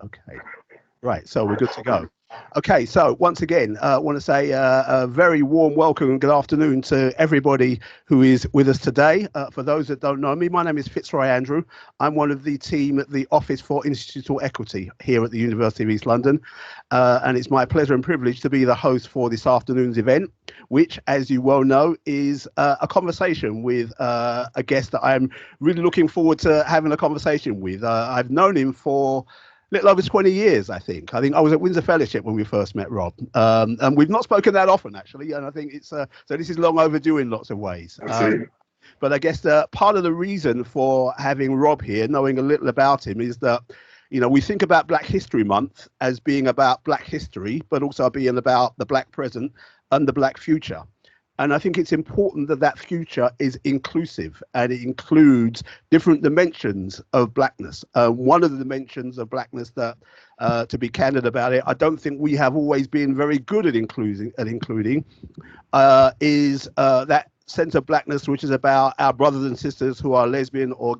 Okay. Right, so we're good to go. Okay, so once again, I want to say a very warm welcome and good afternoon to everybody who is with us today. For those that don't know me, my name is Fitzroy Andrew. I'm one of the team at the Office for Institutional Equity here at the University of East London. And it's my pleasure and privilege to be the host for this afternoon's event, which, as you well know, is a conversation with a guest that I'm really looking forward to having a conversation with. I've known him for little over 20 years, I think. I think I was at Windsor Fellowship when we first met Rob. And we've not spoken that often, actually. And I think it's so this is long overdue in lots of ways. Absolutely. But I guess part of the reason for having Rob here, knowing a little about him, is that, we think about Black History Month as being about Black history, but also being about the Black present and the Black future. And I think it's important that that future is inclusive and it includes different dimensions of Blackness. One of the dimensions of Blackness that, to be candid about it, I don't think we have always been very good at including, is that sense of Blackness, which is about our brothers and sisters who are lesbian or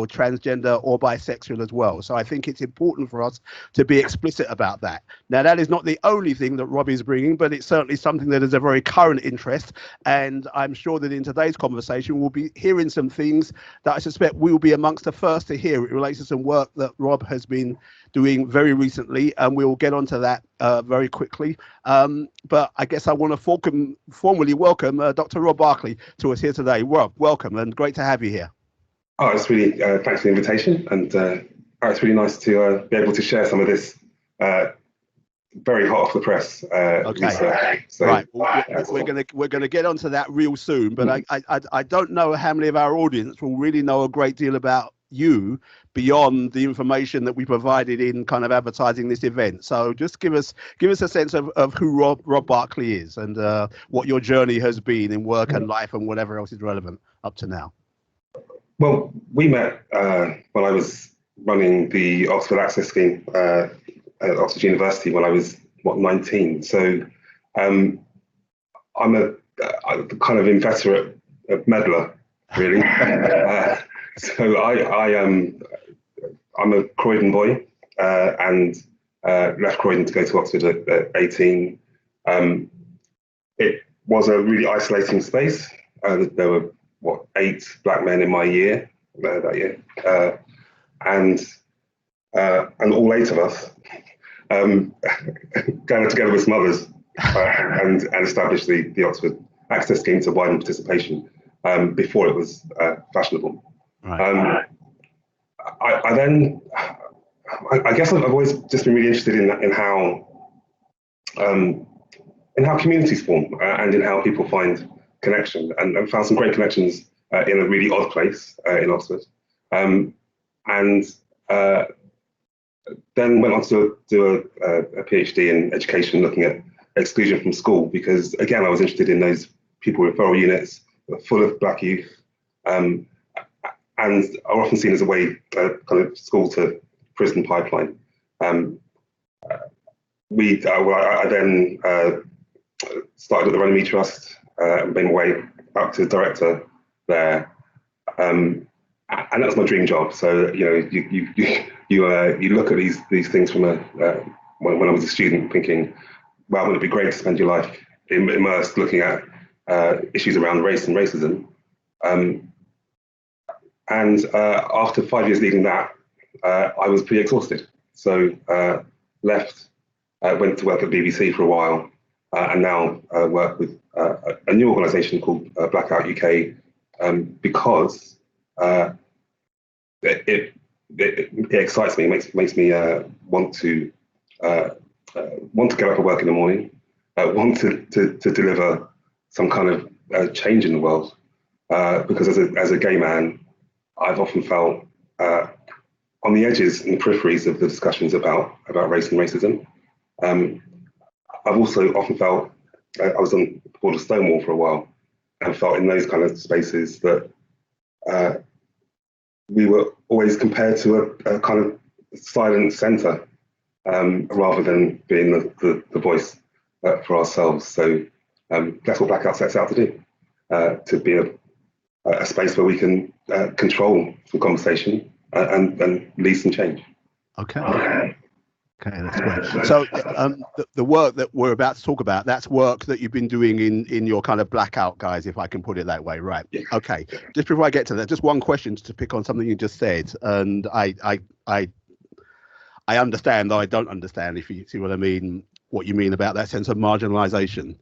transgender or bisexual as well. So I think it's important for us to be explicit about that. Now, that is not the only thing that Rob is bringing, but it's certainly something that is a very current interest. And I'm sure that in today's conversation, we'll be hearing some things that I suspect we will be amongst the first to hear. It relates to some work that Rob has been doing very recently, and we'll get onto that very quickly. But I guess I want to formally welcome Dr. Rob Berkeley to us here today. Rob, welcome, and great to have you here. Oh, it's really, thanks for the invitation. And it's really nice to be able to share some of this very hot off the press research. So, right, we're gonna get onto that real soon, but I don't know how many of our audience will really know a great deal about you beyond the information that we provided in kind of advertising this event. So just give us a sense of who Rob Berkeley is and what your journey has been in work and life and whatever else is relevant up to now. Well, we met when I was running the Oxford Access Scheme at Oxford University when I was, 19. So I'm a kind of inveterate meddler, really. So I'm a Croydon boy and left Croydon to go to Oxford at 18. It was a really isolating space. There were 8 black men in my year that year, and all 8 of us gathered together with some others and established the Oxford Access Scheme to widen participation before it was fashionable. Right. I guess I've always just been really interested in how communities form and in how people find connection, and found some great connections in a really odd place in Oxford, and then went on to do a PhD in education, looking at exclusion from school, because again I was interested in those people referral units full of black youth, and are often seen as a way kind of school to prison pipeline. I then started at the Runnymede Trust and made my way up to director there, and that was my dream job. So you look at these things from when I was a student, thinking, wow, wouldn't it be great to spend your life immersed looking at issues around race and racism? And after 5 years leading that, I was pretty exhausted. So left, went to work at BBC for a while, and now work with a new organisation called BlackOUT UK, because it excites me, makes me want to get up and work in the morning, want to deliver some kind of change in the world, because as a gay man, I've often felt on the edges and the peripheries of the discussions about race and racism. I've also often felt, I was on the board of Stonewall for a while, and felt in those kind of spaces that we were always compared to a kind of silent centre, rather than being the voice for ourselves. So that's what BlackOUT sets out to do, to be a space where we can control the conversation and lead some change. Okay. Okay, that's great. So the work that we're about to talk about, that's work that you've been doing in your kind of BlackOUT guys, if I can put it that way, right? Yeah. Okay. Just before I get to that, just one question to pick on something you just said, and I understand, though I don't understand, if you see what I mean, what you mean about that sense of marginalization.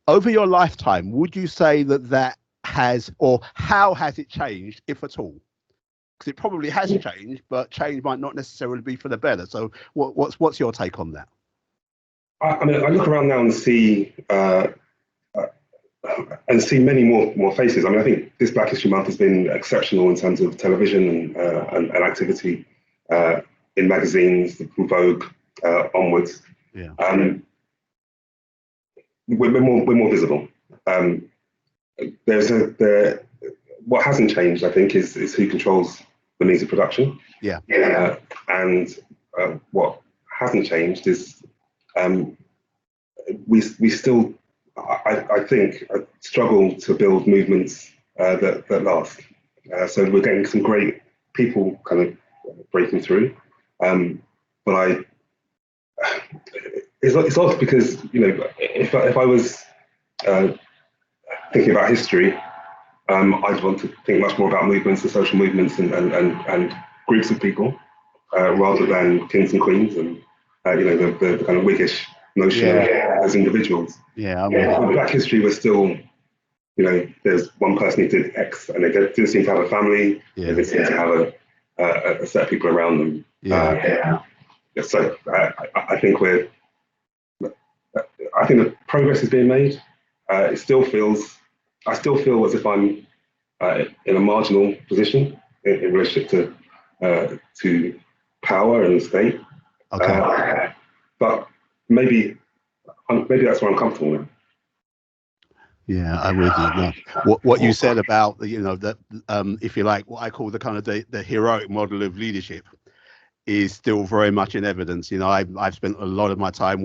Over your lifetime, would you say that that has, or how has it changed, if at all? Because it probably has changed, but change might not necessarily be for the better. So what's your take on that? I mean, I look around now and see many more faces. I mean, I think this Black History Month has been exceptional in terms of television and activity in magazines from Vogue onwards. Yeah. We're more visible. What hasn't changed, I think, is who controls the means of production. Yeah. And what hasn't changed is we still, I think, struggle to build movements that last. So we're getting some great people kind of breaking through, but it's odd because, you know, if I was thinking about history, I'd want to think much more about movements and social movements and groups of people rather than kings and queens and you know, the kind of Whiggish notion as individuals. Yeah, In Black history, we're still, you know, there's one person who did X and they didn't seem to have a family. Yeah. They seem to have a set of people around them. So I think the progress is being made. I still feel as if I'm in a marginal position in relationship to power and the state. Okay. But maybe that's where I'm comfortable with. Yeah, I'm with you. No. What you said about, you know, that if you like, what I call the kind of the heroic model of leadership is still very much in evidence. You know, I've spent a lot of my time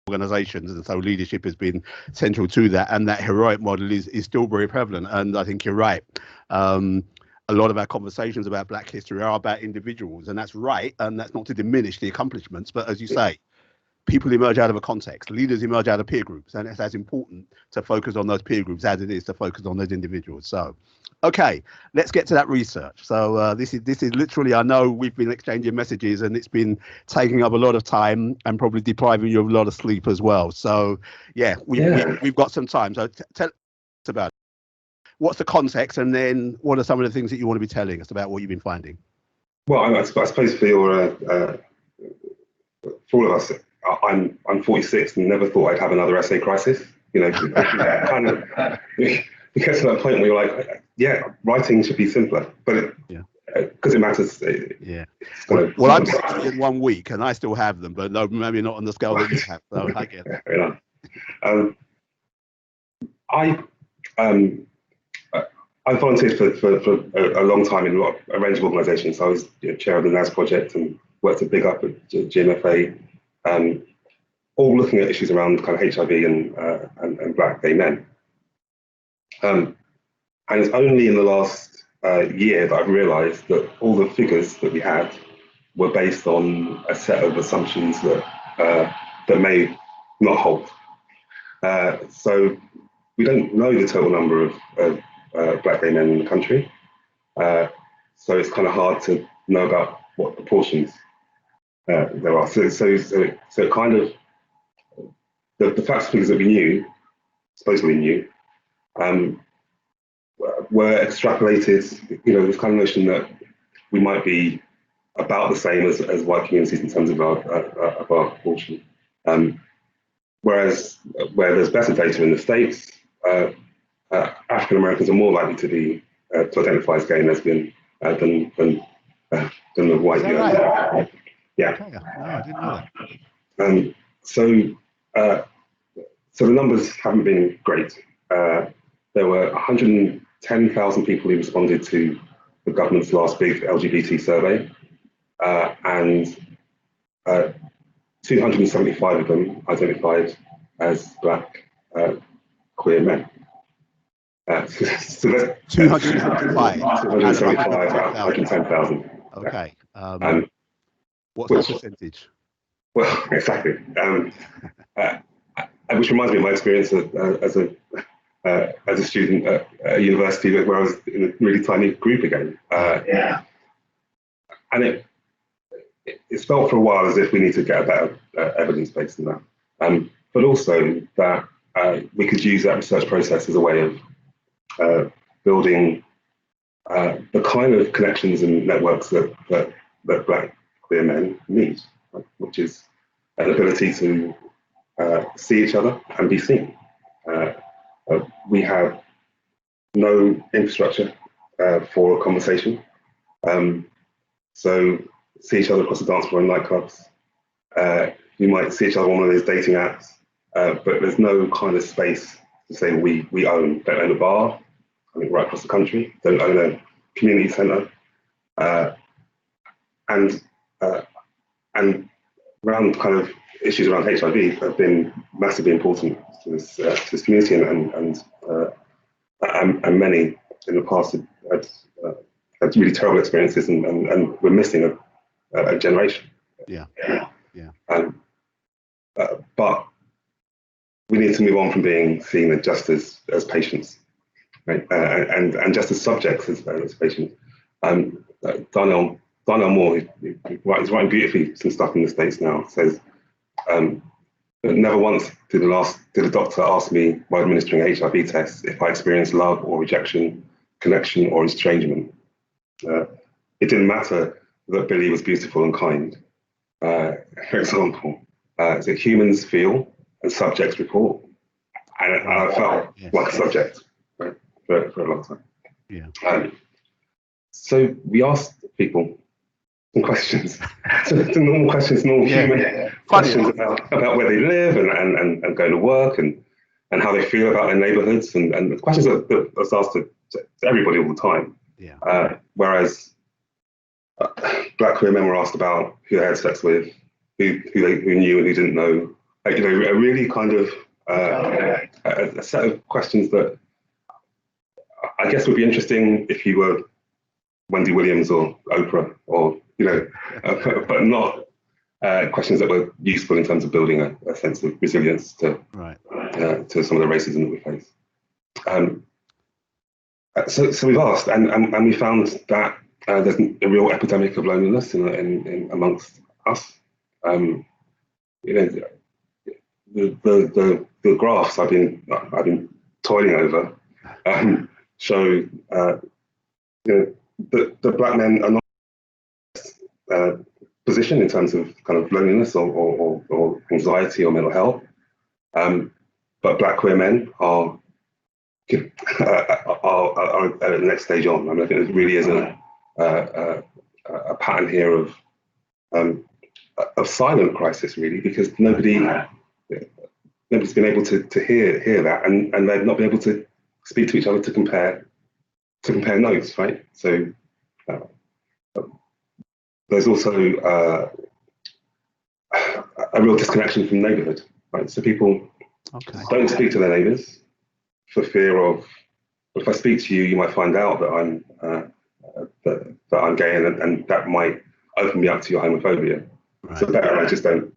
organizations, and so leadership has been central to that, and that heroic model is still very prevalent. And I think you're right. A lot of our conversations about Black history are about individuals, and that's right, and that's not to diminish the accomplishments, but as you say, people emerge out of a context, leaders emerge out of peer groups, and it's as important to focus on those peer groups as it is to focus on those individuals. So okay, let's get to that research. So this is literally, I know we've been exchanging messages and it's been taking up a lot of time and probably depriving you of a lot of sleep as well. So yeah, we've got some time. So tell us about it. What's the context, and then what are some of the things that you want to be telling us about what you've been finding? Well, I suppose for all of us, I'm 46 and never thought I'd have another essay crisis. You know, kind of it gets to that point where you're like, yeah, writing should be simpler, but because it matters. Well, I'm 60 in 1 week, and I still have them, but no, maybe not on the scale that you have. So I get it. Fair enough. I volunteered for a long time in a range of organisations. I was chair of the NAS project and worked at Big Up at GMFA, all looking at issues around kind of HIV and Black gay men. And it's only in the last year that I've realised that all the figures that we had were based on a set of assumptions that may not hold. So we don't know the total number of Black gay men in the country. So it's kind of hard to know about what proportions there are. So it kind of, the facts and figures that we knew, supposedly knew, were extrapolated. You know, this kind of notion that we might be about the same as white communities in terms of our proportion. Whereas where there's better data in the States, African Americans are more likely to identify as gay and lesbian than the white. Right? Yeah. Okay. No, I didn't know that. So the numbers haven't been great. There were 110,000 people who responded to the government's last big LGBT survey, and 275 of them identified as Black queer men. So that's 275 out of 110,000. Okay. What's the percentage? Well, exactly. Which reminds me of my experience as a student at a university where I was in a really tiny group again. And it's felt for a while as if we need to get a better evidence base than that. But also that we could use that research process as a way of building the kind of connections and networks that Black queer men need, which is an ability to see each other and be seen. We have no infrastructure for a conversation. So see each other across the dance floor in nightclubs. You might see each other on one of those dating apps, but there's no kind of space to say we own. Don't own a bar, I think right across the country. Don't own a community centre. And around kind of issues around HIV have been massively important to this community, and many in the past had really terrible experiences, and we're missing a generation. Yeah. But we need to move on from being seen just as patients, right? And just as subjects as patients. Darnell Moore, who's writing beautifully some stuff in the States now, says, never once did a doctor ask me while administering a HIV test if I experienced love or rejection, connection or estrangement. It didn't matter that Billy was beautiful and kind. For example, so humans feel and subjects report. And I felt like a subject, right, for a long time. Yeah. So we asked people some questions, some normal questions, normal human questions about where they live and going to work and how they feel about their neighborhoods, and the questions that was asked to everybody all the time. Yeah. Whereas Black queer men were asked about who they had sex with, who knew and who didn't know. Like, a really kind of a set of questions that I guess would be interesting if you were Wendy Williams or Oprah, or but not questions that were useful in terms of building a sense of resilience to some of the racism that we face. So we've asked, and we found that there's a real epidemic of loneliness in amongst us. The graphs I've been toiling over show the Black men are not position in terms of kind of loneliness or anxiety or mental health, but Black queer men are at the next stage on. I mean, I think there really is a pattern here of silent crisis, really, because nobody's been able to hear that, and they've not been able to speak to each other to compare notes, right? So there's also a real disconnection from neighbourhood, right? So people don't speak to their neighbours for fear of, if I speak to you, you might find out that I'm gay, and that might open me up to your homophobia. Right. So better I just don't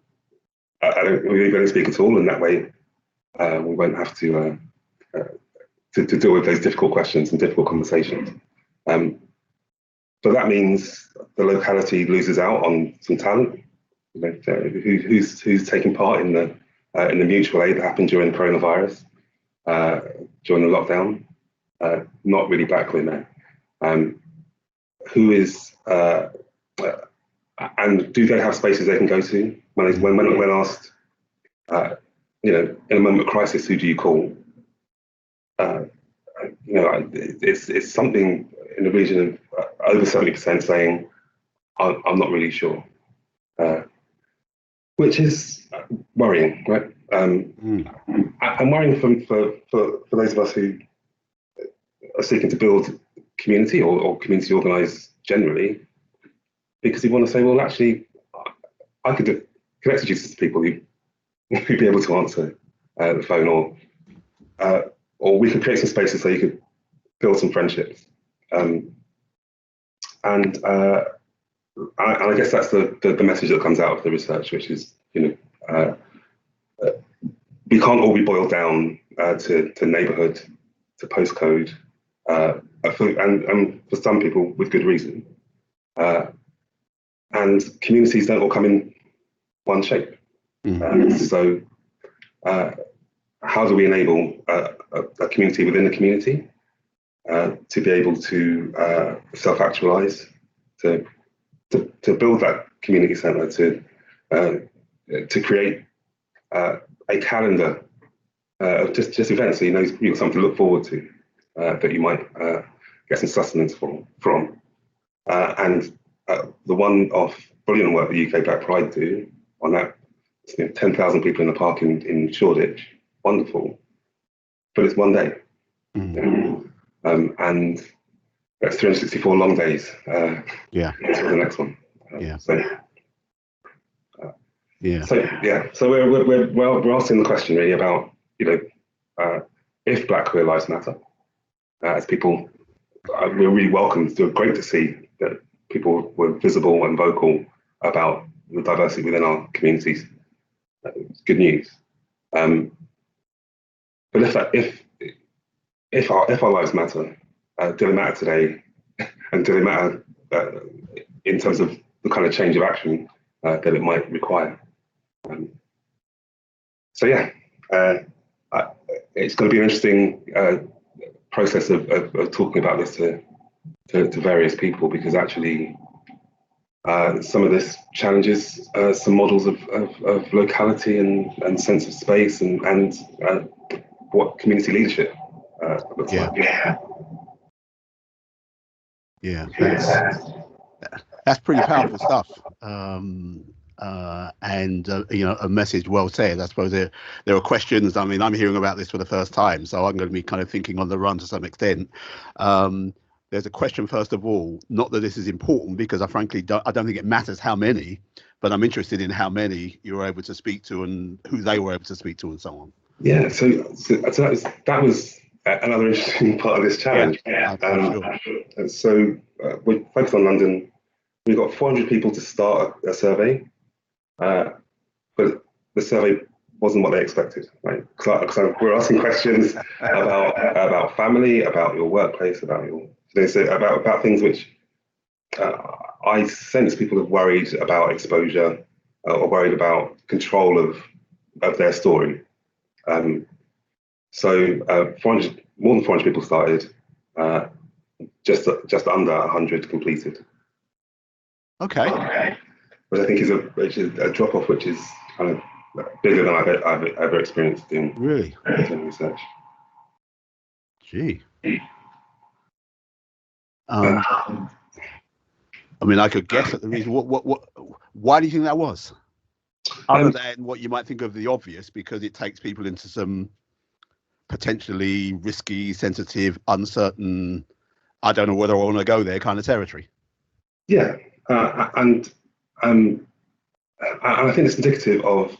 really don't speak at all, and that way we won't have to deal with those difficult questions and difficult conversations. But that means the locality loses out on some talent. Who's taking part in the mutual aid that happened during coronavirus, during the lockdown? Not really Black queer men. Who is and do they have spaces they can go to when asked? In a moment of crisis, who do you call? It's something in the region of over 70% saying, I'm not really sure, which is worrying, right? And worrying for those of us who are seeking to build community or community organised generally, because you want to say, well, actually, I could connect you to people who'd be able to answer the phone, or we could create some spaces so you could build some friendships. And I guess that's the message that comes out of the research, which is, we can't all be boiled down to neighbourhood, to postcode, and for some people with good reason. And communities don't all come in one shape. So how do we enable a community within a community to be able to self-actualize, to build that community centre, to create a calendar of just events, so you've got something to look forward to, that you might get some sustenance from. And the one-off brilliant work the UK Black Pride do on that, 10,000 people in the park in Shoreditch, wonderful, but it's one day. And that's 364 long days. Yeah. Until the next one. Yeah. So we're asking the question really about, if Black queer lives matter. As people, we're really welcomed. It's great to see that people were visible and vocal about the diversity within our communities. It's good news. But if our lives matter, do they matter today, and do they matter in terms of the kind of change of action that it might require? It's going to be an interesting process of talking about this to various people, because actually some of this challenges some models of locality and sense of space and what community leadership looks like. Yeah, that's pretty powerful stuff. And a message well said. I suppose there are questions. I mean, I'm hearing about this for the first time, so I'm going to be kind of thinking on the run to some extent. There's a question, first of all, not that this is important, because I frankly don't think it matters how many, but I'm interested in how many you were able to speak to and who they were able to speak to and so on. Yeah, so that was another interesting part of this challenge. Sure. So we focused on London. We got 400 people to start a survey, but the survey wasn't what they expected, right? Because we're asking questions about family, about your workplace, about things which I sense people have worried about exposure or worried about control of their story. So more than 400 people started, just under 100 completed. Okay. Which I think is a drop off, which is kind of bigger than I've ever experienced in research. Gee. I mean, I could guess at the reason. Why do you think that was? Other than what you might think of the obvious, because it takes people into some potentially risky, sensitive, uncertain, I don't know whether I want to go there kind of territory. Yeah, and I think it's indicative of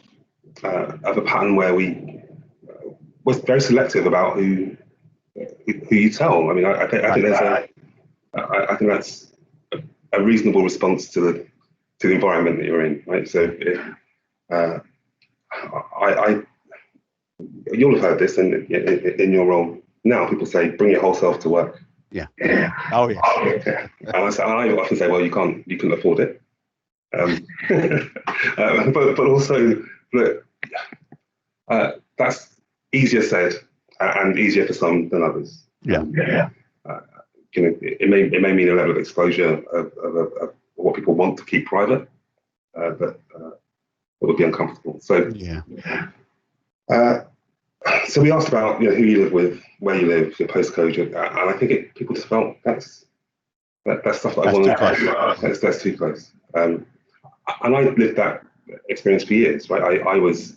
a pattern where we was very selective about who you tell. I mean, I think that's a reasonable response to the environment that you're in, right? So you'll have heard this in your role now. People say, "Bring your whole self to work." Yeah. Oh yeah. And I often say, "Well, you couldn't afford it." But also, look, that's easier said and easier for some than others. It may mean a level of exposure of what people want to keep private, but it would be uncomfortable. So so we asked about who you live with, where you live, your postcode, and I think people just felt that's stuff that I want to. That's too close. And I lived that experience for years. Right, I was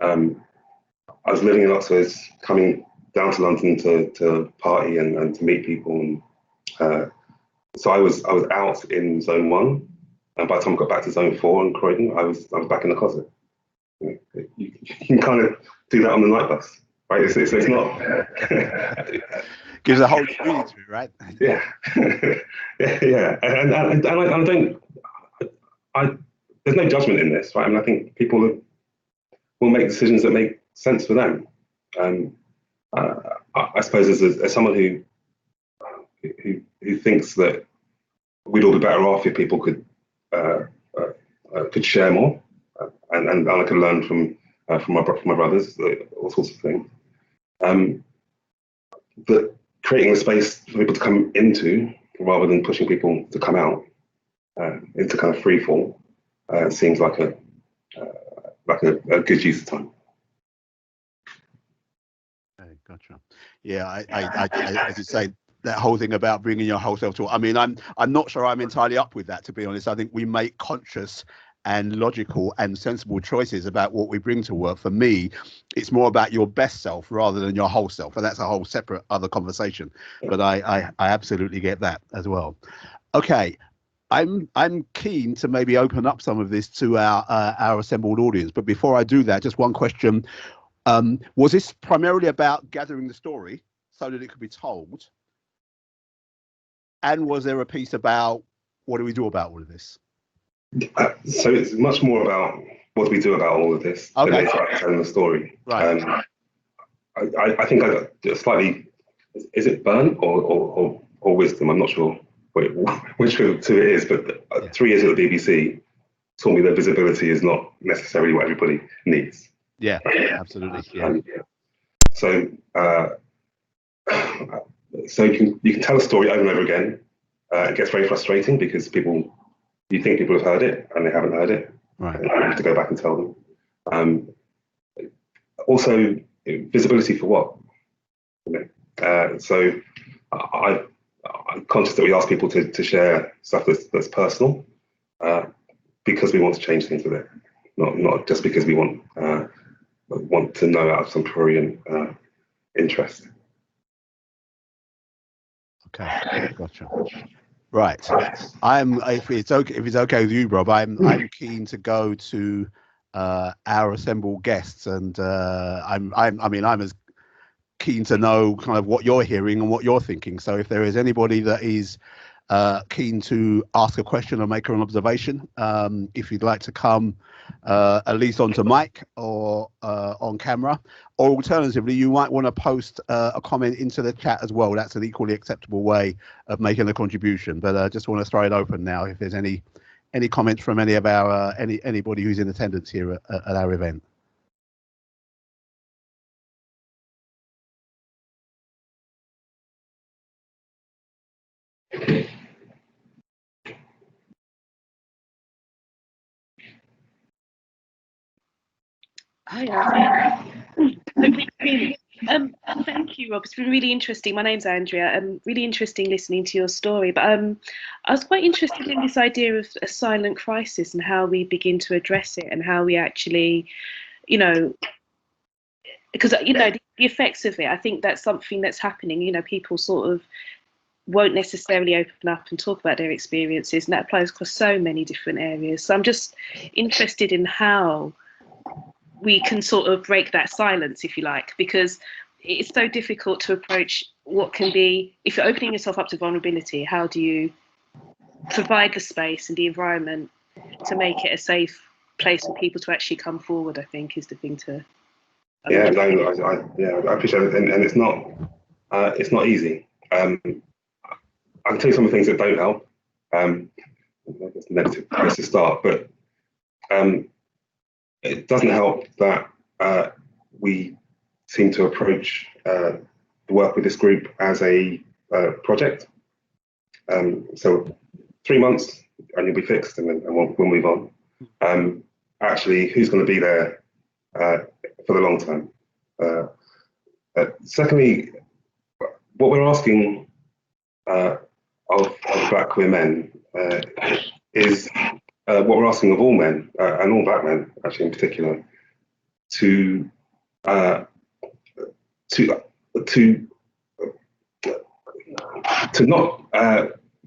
living in Oxford, coming down to London to party and to meet people, and so I was out in Zone 1, and by the time I got back to Zone 4 in Croydon, I was back in the closet. You can kind of do that on the night bus, right? It's not gives a whole new meaning to it, right? Yeah. And I don't there's no judgment in this, right? I mean, I think people will make decisions that make sense for them. I suppose as someone who thinks that we'd all be better off if people could share more, and I could learn from my brothers, all sorts of things. That creating a space for people to come into rather than pushing people to come out into kind of free fall seems like a good use of time. Okay, gotcha. Yeah, I as you say, that whole thing about bringing your whole self to. I mean, I'm not sure I'm entirely up with that, to be honest. I think we make conscious and logical and sensible choices about what we bring to work. For me, it's more about your best self rather than your whole self, and that's a whole separate other conversation. But I absolutely get that as well. Okay. I'm keen to maybe open up some of this to our assembled audience. But before I do that, just one question. Was this primarily about gathering the story so that it could be told? And was there a piece about what do we do about all of this? So it's much more about what do we do about all of this than it's about telling the story. Right. I think I got slightly, is it burn or wisdom? I'm not sure which of the two it is, but 3 years at the BBC taught me that visibility is not necessarily what everybody needs. Yeah, absolutely. Yeah. So you can tell a story over and over again. It gets very frustrating because you think people have heard it and they haven't heard it. Right. You have to go back and tell them. Also, visibility for what? So I'm conscious that we ask people to share stuff that's personal because we want to change things with it, not just because we want to know out of some prurient interest. Okay, gotcha. Right. If it's okay with you, Rob, I'm keen to go to our assembled guests, and I'm as keen to know kind of what you're hearing and what you're thinking. So if there is anybody that is keen to ask a question or make an observation, if you'd like to come at least onto mic or on camera, or alternatively, you might want to post a comment into the chat as well. That's an equally acceptable way of making a contribution. But I just want to throw it open now if there's any comments from any of our anybody who's in attendance here at our event. Hi. Thank you, Rob. It's been really interesting. My name's Andrea. Really interesting listening to your story. But I was quite interested in this idea of a silent crisis and how we begin to address it and how we actually, because the effects of it. I think that's something that's happening. People sort of won't necessarily open up and talk about their experiences, and that applies across so many different areas. So I'm just interested in how we can sort of break that silence, if you like, because it's so difficult to approach what can be, if you're opening yourself up to vulnerability, how do you provide the space and the environment to make it a safe place for people to actually come forward, I think is the thing to. I appreciate it. And it's not easy. I can tell you some of the things that don't help. That's a negative place to start, but it doesn't help that we seem to approach the work with this group as a project. So 3 months and you'll be fixed, and then we'll move on. Actually, who's going to be there for the long term? Secondly, what we're asking of Black queer men is what we're asking of all men, and all Black men actually in particular, to not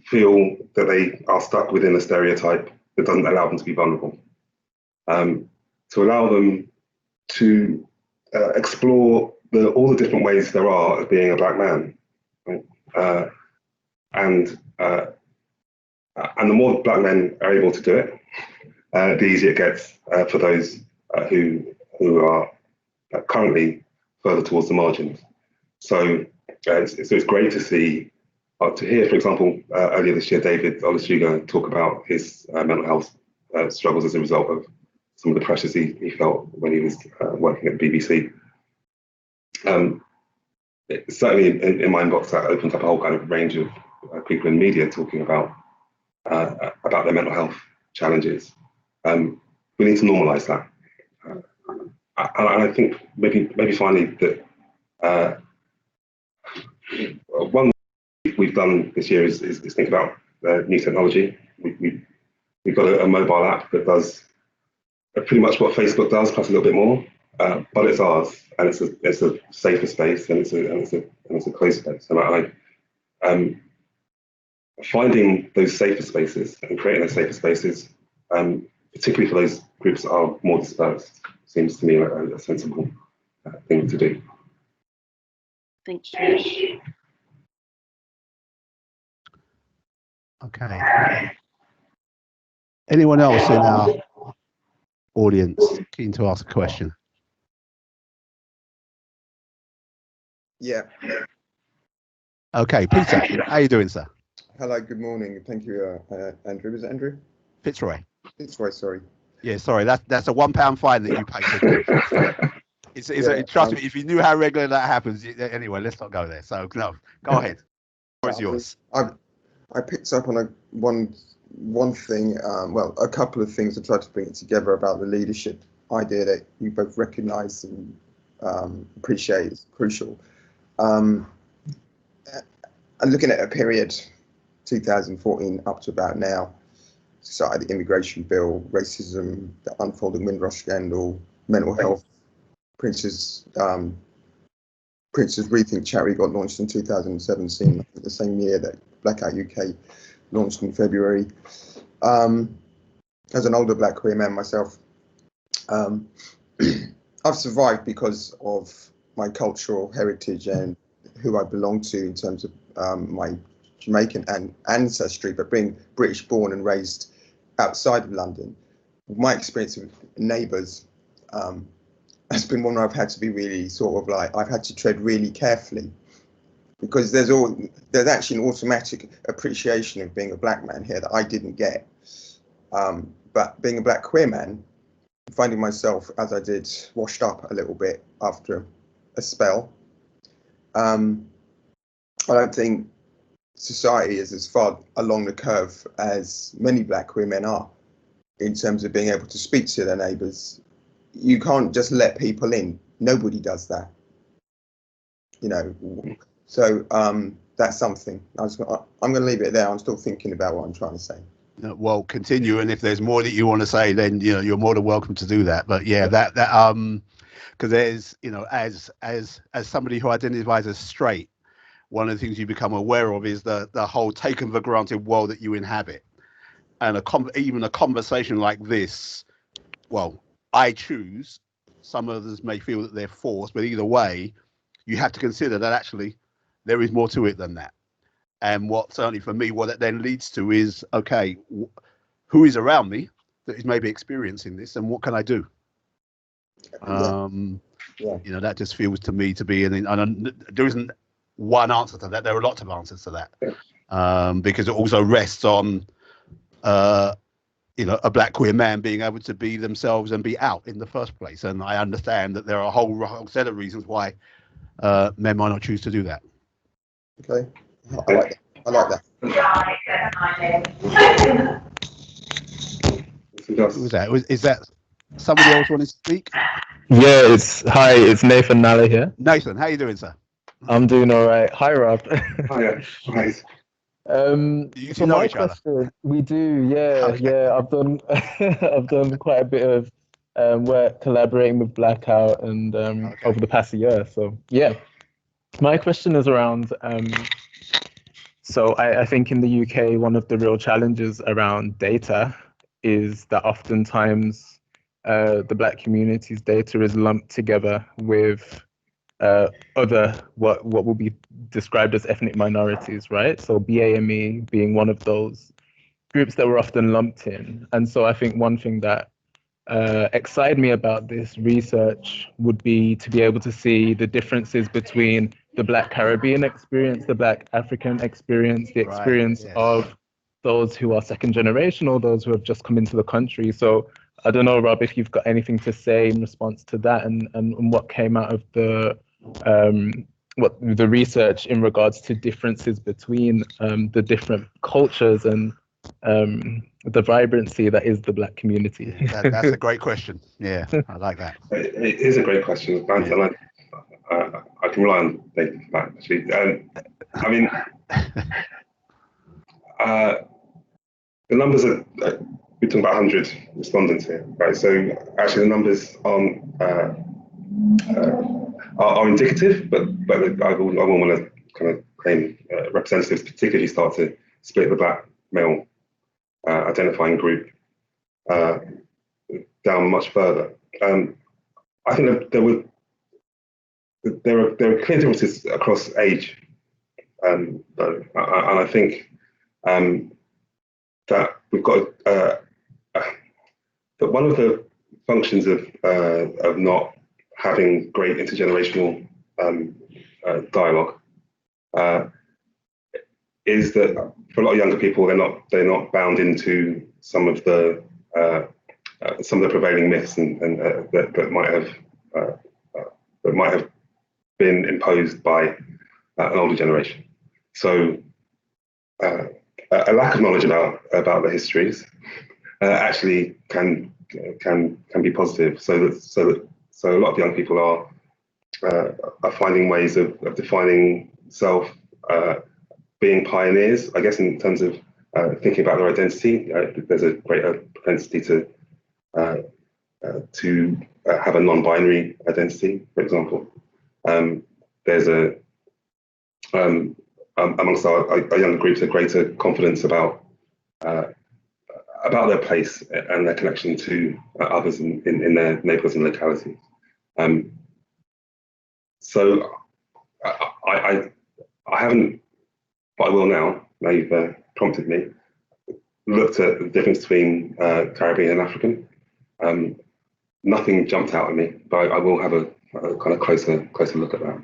feel that they are stuck within a stereotype that doesn't allow them to be vulnerable, to allow them to explore all the different ways there are of being a Black man, right? And the more Black men are able to do it, the easier it gets for those who are currently further towards the margins. So it's great to see, to hear, for example, earlier this year, David Olusoga talk about his mental health struggles as a result of some of the pressures he felt when he was working at the BBC. Certainly in my inbox, that opens up a whole kind of range of people in media talking about their mental health challenges. We need to normalise that. And I think maybe finally that one we've done this year is think about new technology. We've got a mobile app that does pretty much what Facebook does, plus a little bit more, but it's ours, and it's a safer space, and it's a closed space. And finding those safer spaces and creating those safer spaces, particularly for those groups that are more dispersed, seems to me a sensible thing to do. Thank you. Okay. Anyone else in our audience keen to ask a question? Yeah. Okay, Peter, how are you doing, sir? Hello, good morning. Thank you, Andrew. Is it Andrew? Fitzroy. Fitzroy, sorry. Yeah, sorry, that's a £1 fine that you pay. Trust me, if you knew how regular that happens. Anyway, let's not go there. So no, go ahead. The floor is yours. I picked up on one thing, well, a couple of things. I tried to bring it together about the leadership idea that you both recognise and appreciate is crucial. I'm looking at a period, 2014 up to about now, started the immigration bill, racism, the unfolding Windrush scandal, mental health, Prince's Rethink charity got launched in 2017, the same year that BlackOUT UK launched in February. As an older black queer man myself, I've survived because of my cultural heritage and who I belong to in terms of my Jamaican ancestry, but being British born and raised outside of London. My experience with neighbours has been one where I've had to be really sort of like, I've had to tread really carefully, because there's actually an automatic appreciation of being a black man here that I didn't get. But being a black queer man, finding myself, as I did, washed up a little bit after a spell. I don't think society is as far along the curve as many black queer men are in terms of being able to speak to their neighbours. You can't just let people in. Nobody does that, you know. So that's something. I'm going to leave it there. I'm still thinking about what I'm trying to say. Well, continue, and if there's more that you want to say, then you're more than welcome to do that. But yeah, that because there's, as somebody who identifies as straight, one of the things you become aware of is the whole taken for granted world that you inhabit, and even a conversation like this. Well, I choose. Some others may feel that they're forced, but either way, you have to consider that actually there is more to it than that. And what certainly for me, what it then leads to is, okay, who is around me that is maybe experiencing this, and what can I do? That just feels to me to be, and there isn't one answer to that. There are lots of answers to that, because it also rests on, a black queer man being able to be themselves and be out in the first place. And I understand that there are a whole set of reasons why men might not choose to do that. Okay. I like that. Who was that? Is that somebody else wanting to speak? Yeah, it's Nathan Nalla here. Nathan, how you doing, sir? I'm doing all right. Hi, Rob. Hiya. Nice. You two know each other? We do, yeah, Okay. yeah. I've done quite a bit of work collaborating with BlackOUT and over the past year. So yeah, my question is around. So I think in the UK, one of the real challenges around data is that oftentimes the black community's data is lumped together with other what will be described as ethnic minorities, right? So BAME being one of those. groups that were often lumped in. And so I think one thing that excited me about this research would be to be able to see the differences between the Black Caribbean experience, the Black African experience, the experience of those who are second generation or those who have just come into the country. So I don't know, Rob, if you've got anything to say in response to that and what came out of the research in regards to differences between the different cultures and the vibrancy that is the Black community. That's a great question. Yeah, I like that. It is a great question. And I can rely on data for that, actually. I mean, the numbers are, we're talking about 100 respondents here, right? So actually the numbers are indicative, but I wouldn't want to kind of claim representatives particularly start to split the Black male identifying group down much further. I think that there are clear differences across age, though, and I think that we've got that one of the functions of not having great intergenerational dialogue is that for a lot of younger people, they're not bound into some of the prevailing myths and that might have been imposed by an older generation. So a lack of knowledge about the histories actually can be positive. So a lot of young people are finding ways of defining self, being pioneers, I guess, in terms of thinking about their identity. There's a greater propensity to have a non-binary identity, for example. There's amongst our younger groups a greater confidence about their place and their connection to others in their neighbourhoods and localities. So I haven't, but I will now you've prompted me, looked at the difference between Caribbean and African. Nothing jumped out at me, but I will have a kind of closer look at that.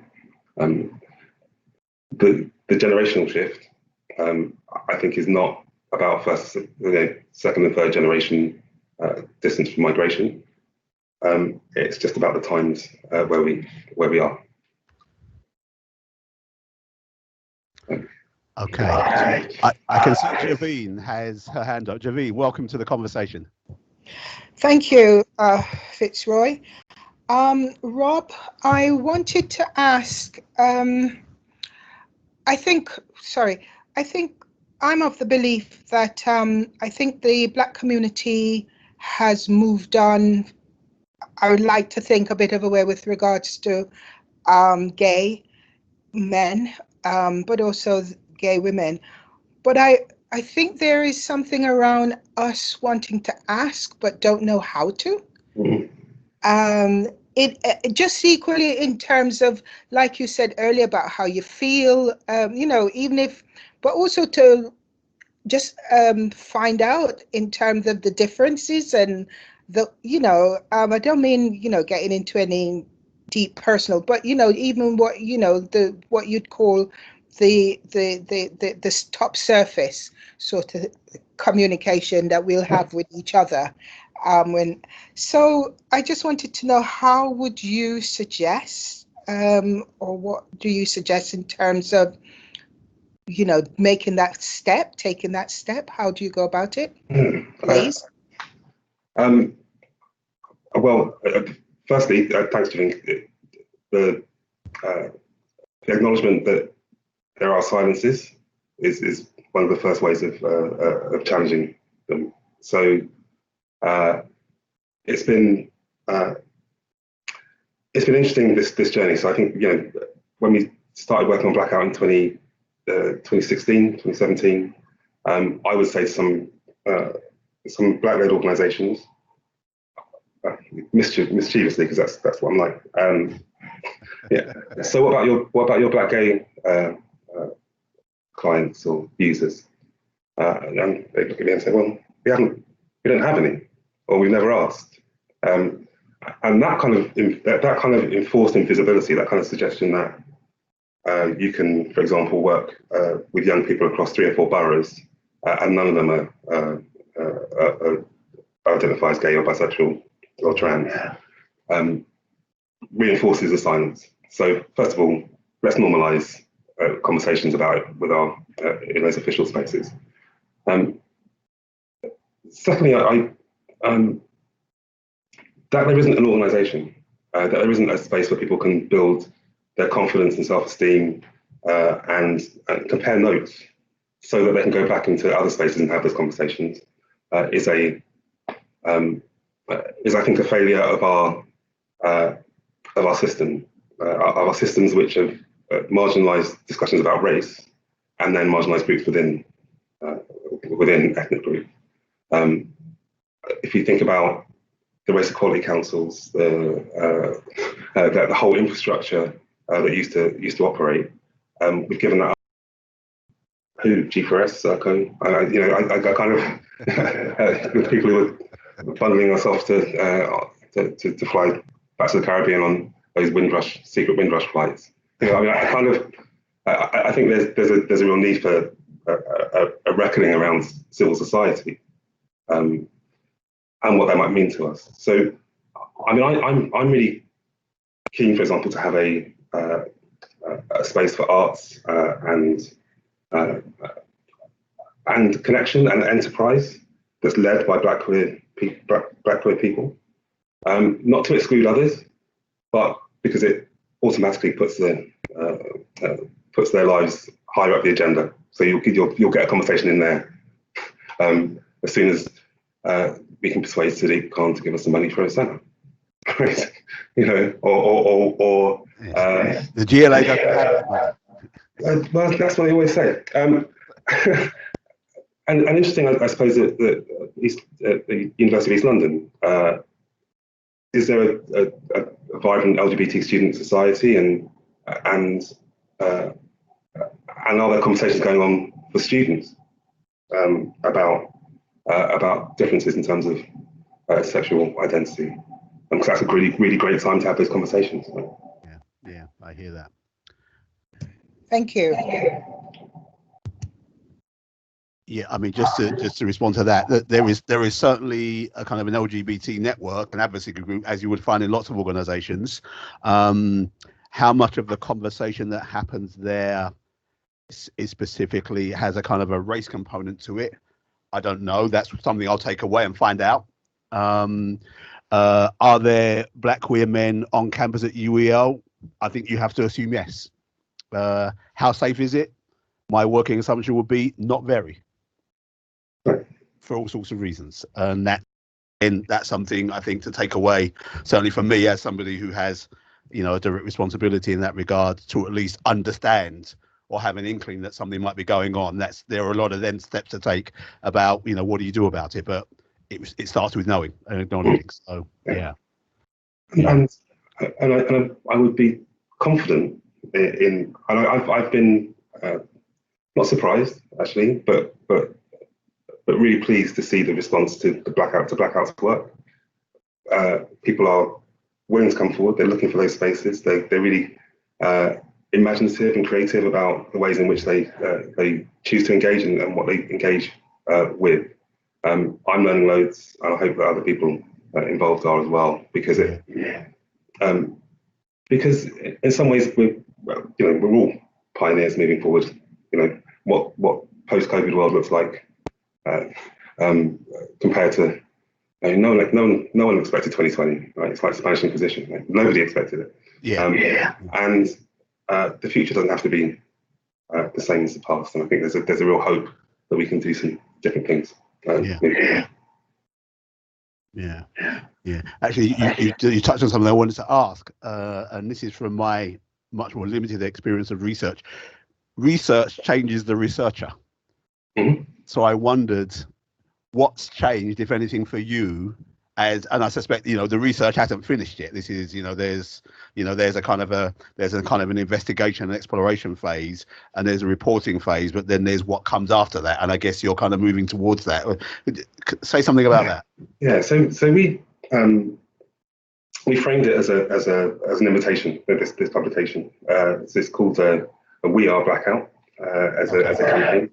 The generational shift, I think, is not about second and third generation distance from migration. It's just about the times where we are. Okay. I can see Javine has her hand up. Javine, welcome to the conversation. Thank you, Fitzroy. Rob, I wanted to ask, I think I'm of the belief that I think the Black community has moved on, I would like to think, a bit of a way with regards to gay men, but also gay women. But I think there is something around us wanting to ask but don't know how to. It just equally in terms of, like you said earlier, about how you feel, even if, but also to just find out in terms of the differences and I don't mean, getting into any deep personal, but, even what, what you'd call the top surface sort of communication that we'll have with each other. So I just wanted to know, how would you suggest, or what do you suggest in terms of, taking that step? How do you go about it, please? Well, firstly, thanks, Jane. The acknowledgement that there are silences is one of the first ways of challenging them. So it's been interesting, this journey. So I think when we started working on BlackOUT in 2016, 2017, I would say some Black-led organisations, mischievously, because that's what I'm like. Yeah. So what about your Black gay clients or users? And they look at me and say, well, we don't have any, or we've never asked. And that kind of enforced invisibility, that kind of suggestion that you can, for example, work with young people across 3 or 4 boroughs, and none of them are identify as gay or bisexual or trans, reinforces the silence. So first of all, let's normalise conversations about it with our in those official spaces. Secondly, that there isn't an organisation, that there isn't a space where people can build their confidence and self-esteem and compare notes, so that they can go back into other spaces and have those conversations, is I think a failure of our system, of our systems which have marginalised discussions about race, and then marginalised groups within ethnic group. If you think about the race equality councils, the whole infrastructure that used to operate, we've given that up. Who? G4S, Serco? I kind of with people who were bundling us off to fly back to the Caribbean on those secret Windrush flights. I think there's a real need for a reckoning around civil society, and what that might mean to us. So, I'm really keen, for example, to have a space for arts and connection and enterprise that's led by Black queer people, not to exclude others, but because it automatically puts their lives higher up the agenda. So you'll get a conversation in there as soon as we can persuade Sadiq Khan to give us some money for a centre, right? Or the GLA doesn't have that. Well, that's what they always say. And interesting, I suppose, that the University of East London, is there a vibrant LGBT student society, and are there conversations going on for students about differences in terms of sexual identity? Because that's a really, really great time to have those conversations. Yeah, I hear that. Thank you. Yeah, I mean, just to respond to that there is certainly a kind of an LGBT network, an advocacy group, as you would find in lots of organisations. How much of the conversation that happens there is specifically has a kind of a race component to it, I don't know. That's something I'll take away and find out. Are there Black queer men on campus at UEL? I think you have to assume yes. How safe is it? My working assumption would be not very, for all sorts of reasons, and that's something I think to take away, certainly for me as somebody who has, a direct responsibility in that regard, to at least understand or have an inkling that something might be going on. There are a lot of then steps to take about, what do you do about it? But it starts with knowing and acknowledging. So yeah. And I would be confident in, and I've been not surprised actually, but really pleased to see the response to BlackOUT's work. People are willing to come forward. They're looking for those spaces. They're really imaginative and creative about the ways in which they choose to engage and what they engage with. I'm learning loads, and I hope that other people involved are as well, because because in some ways we're all pioneers moving forward. What post-COVID world looks like compared to no one expected 2020, right? It's like Spanish Inquisition. Like, nobody expected it. And the future doesn't have to be the same as the past. And I think there's a real hope that we can do some different things. Yeah. Actually, you touched on something I wanted to ask, and this is from my much more limited experience of research. Research changes the researcher. Mm-hmm. So I wondered what's changed, if anything, for you and I suspect the research hasn't finished yet. This is there's a kind of an investigation and exploration phase, and there's a reporting phase, but then there's what comes after that, and I guess you're kind of moving towards that. Say something about that. Yeah, so we framed it as an invitation for this publication. So it's called We Are BlackOUT as a campaign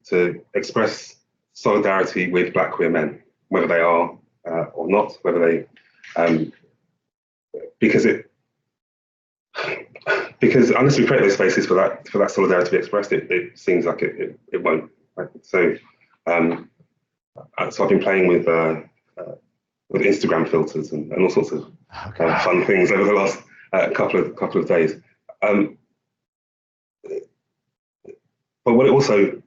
to express solidarity with Black queer men, whether they are or not, whether they because unless we create those spaces for that solidarity to be expressed, it seems like it won't. Right? So I've been playing with Instagram filters and all sorts of fun things over the last couple of days. But what it also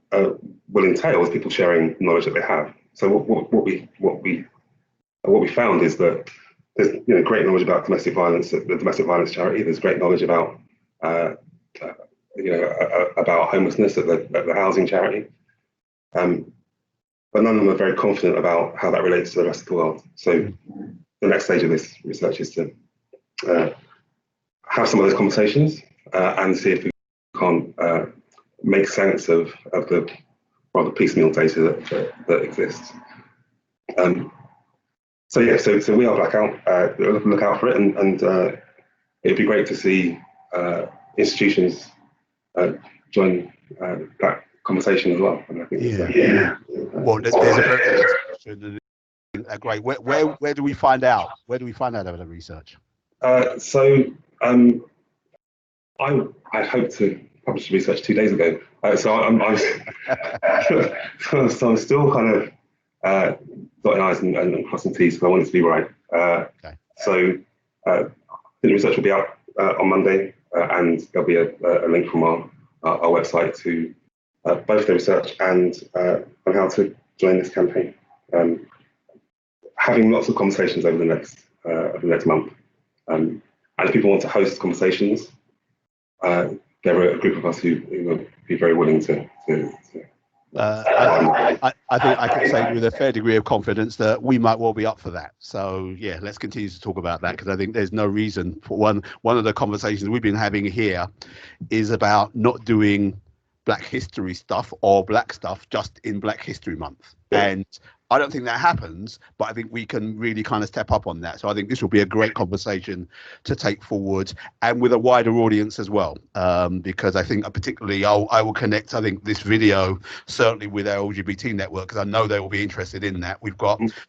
will entail is people sharing knowledge that they have. So what we found is that there's great knowledge about domestic violence at the domestic violence charity. There's great knowledge about about homelessness at the housing charity. But none of them are very confident about how that relates to the rest of the world. So the next stage of this research is to have some of those conversations and see if we can make sense of the rather piecemeal data that exists. So we are BlackOUT. Look out for it, and it'd be great to see institutions join that conversation as well. And I think well, there's a great. Where do we find out? Where do we find out about the research? I hope to publish the research 2 days ago. So I'm still kind of dotting I's and crossing T's, because I want it to be right. So the research will be out on Monday, and there'll be a link from our website to both the research and on how to join this campaign. Having lots of conversations over the next month, and if people want to host conversations, there are a group of us who will be very willing to. I think I can say with a fair degree of confidence that we might well be up for that. So yeah, let's continue to talk about that, because I think there's no reason for one of the conversations we've been having here is about not doing Black history stuff or Black stuff just in Black History Month. And I don't think that happens, but I think we can really kind of step up on that. So I think this will be a great conversation to take forward, and with a wider audience as well, because I think particularly I will connect, I think, this video certainly with our LGBT network, because I know they will be interested in that.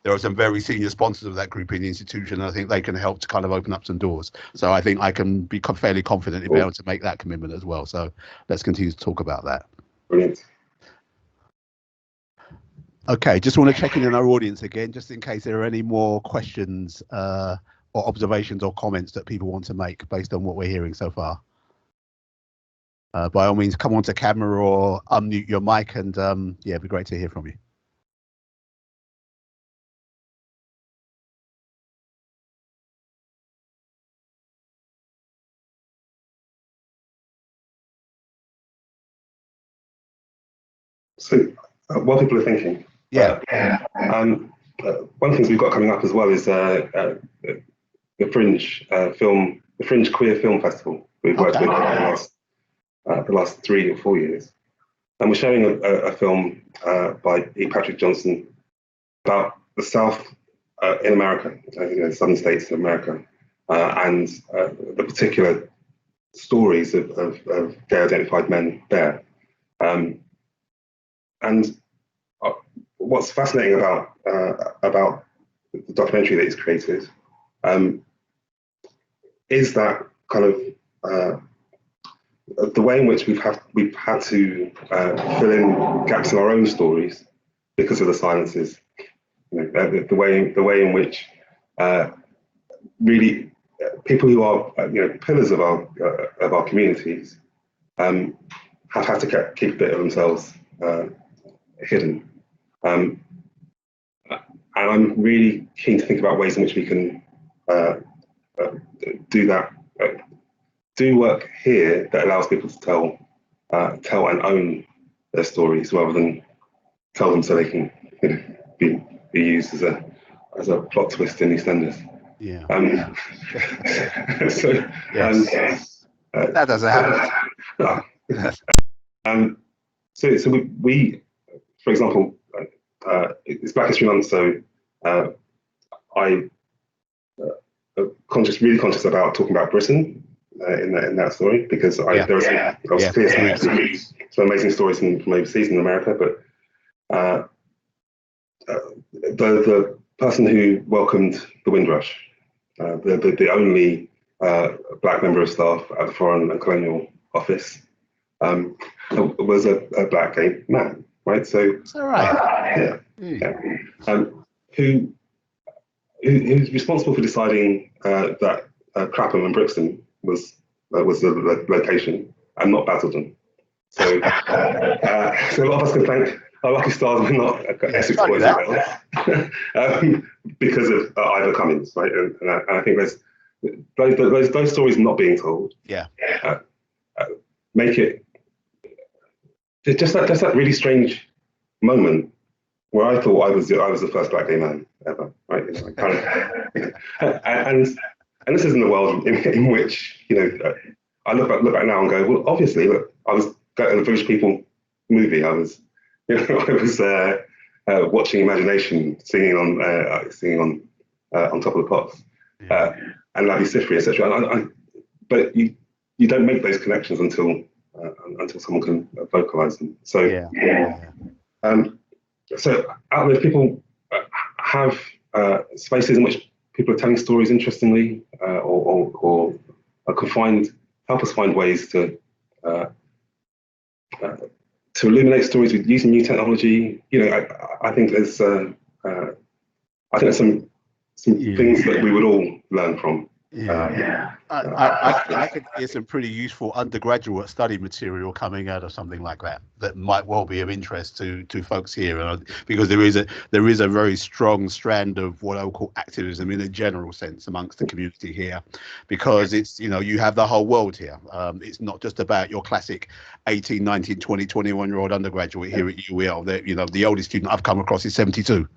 There are some very senior sponsors of that group in the institution, and I think they can help to kind of open up some doors. So I think I can be fairly confident in being able to make that commitment as well. So let's continue to talk about that. Brilliant. Okay, just want to check in our audience again, just in case there are any more questions or observations or comments that people want to make based on what we're hearing so far. By all means, come onto camera or unmute your mic, and it'd be great to hear from you. So while people are thinking, one of the things we've got coming up as well is the Fringe Queer Film Festival we've worked with the last 3 or 4 years, and we're showing a film by E. Patrick Johnson about the South in America, the southern states of America, and the particular stories of gay identified men there. And what's fascinating about the documentary that he's created is that kind of the way in which we've had to fill in gaps in our own stories because of the silences. The way in which really people who are pillars of our communities have had to keep a bit of themselves hidden. And I'm really keen to think about ways in which we can do that, do work here that allows people to tell and own their stories rather than tell them so they can be used as a plot twist in EastEnders. Yeah. So yes. That doesn't happen. So we for example, it's Black History Month, so I really conscious about talking about Britain in that story, because there was clear some amazing stories from overseas in America, but the person who welcomed the Windrush, the only Black member of staff at the Foreign and Colonial Office, was a Black gay man, right? So, right. Who's responsible for deciding that Clapham and Brixton was the location and not Basildon. So, so a lot of us can thank our lucky stars we're not Essex boys because of Ivor Cummins, right? And I think there's those stories not being told. Yeah. Make it just that really strange moment where I thought I was the first Black gay man ever, right? And this isn't a world in which, you know, I look back now and go, well, obviously, look, I was at the Village People movie. I was watching Imagination singing on Top of the Pops, and Lavi Siffrey, etc. But you don't make those connections until someone can vocalize them. So so out there, people have spaces in which people are telling stories interestingly, or can help us find ways to illuminate stories with using new technology. You know, I think there's some things that we would all learn from. I could hear some pretty useful undergraduate study material coming out of something like that might well be of interest to folks here, because there is a very strong strand of what I would call activism in a general sense amongst the community here, because it's, you know, you have the whole world here. It's not just about your classic 18, 19, 20, 21-year-old undergraduate here at UEL. You know, the oldest student I've come across is 72.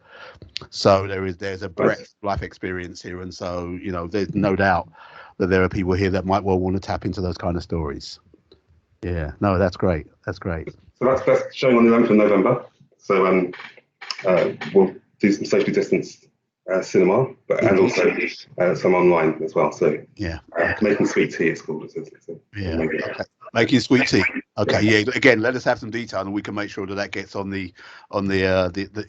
So there's a breadth of life experience here, and so, you know, there's no doubt that there are people here that might well want to tap into those kind of stories. Yeah, no, that's great. That's great. So that's showing on the 11th of November. So we'll do some socially distanced cinema, and also some online as well. So making sweet tea, it's called. Okay. Making sweet tea. Okay, yeah. Again, let us have some detail, and we can make sure that gets on the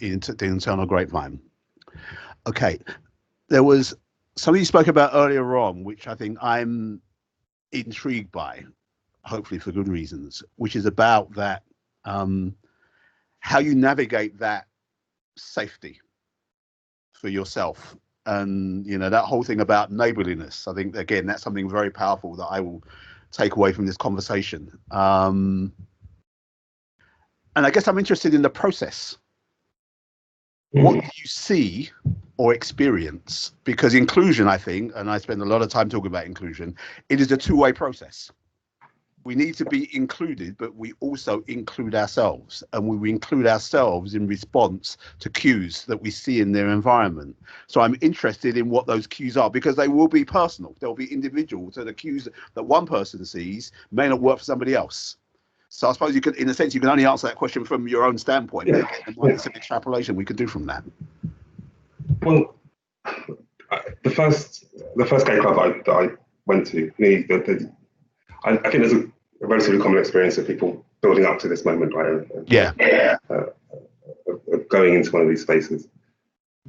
internal grapevine. Okay, there was something you spoke about earlier on, which I think I'm intrigued by, hopefully for good reasons, which is about that how you navigate that safety for yourself, and, you know, that whole thing about neighborliness. I think, again, that's something very powerful that I will take away from this conversation. And I guess I'm interested in the process. What do you see or experience? Because inclusion, I think, and I spend a lot of time talking about inclusion, it is a two-way process. We need to be included, but we also include ourselves, and we include ourselves in response to cues that we see in their environment. So I'm interested in what those cues are, because they will be personal. They'll be individual. So the cues that one person sees may not work for somebody else. So I suppose you could, in a sense, you can only answer that question from your own standpoint. Yeah. And might be some extrapolation we could do from that. Well, the first gay club that I went to, I think there's a relatively common experience of people building up to this moment, right? Of going into one of these spaces.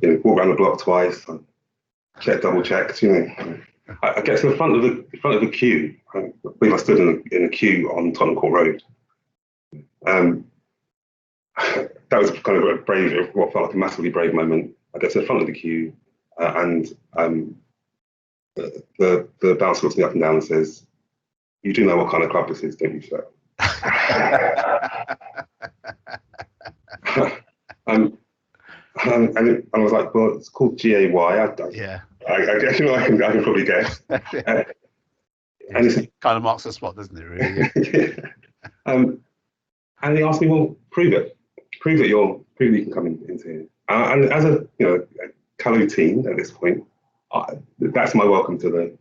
You know, walk around the block twice, get double checked. You know, I get to the front of the queue. I believe I stood in a queue on Tottenham Court Road. That was kind of a brave, what felt like a massively brave moment. I get to the front of the queue, and the bouncer looks me up and down and says, "You do know what kind of club this is, don't you, sir?" And I was like, "Well, it's called GAY." I guess, you know, I can probably guess. And it kind of marks the spot, doesn't it, really? And he asked me, "Well, prove it. Prove that you can come into here." And as a Kalu teen at this point, that's my welcome to the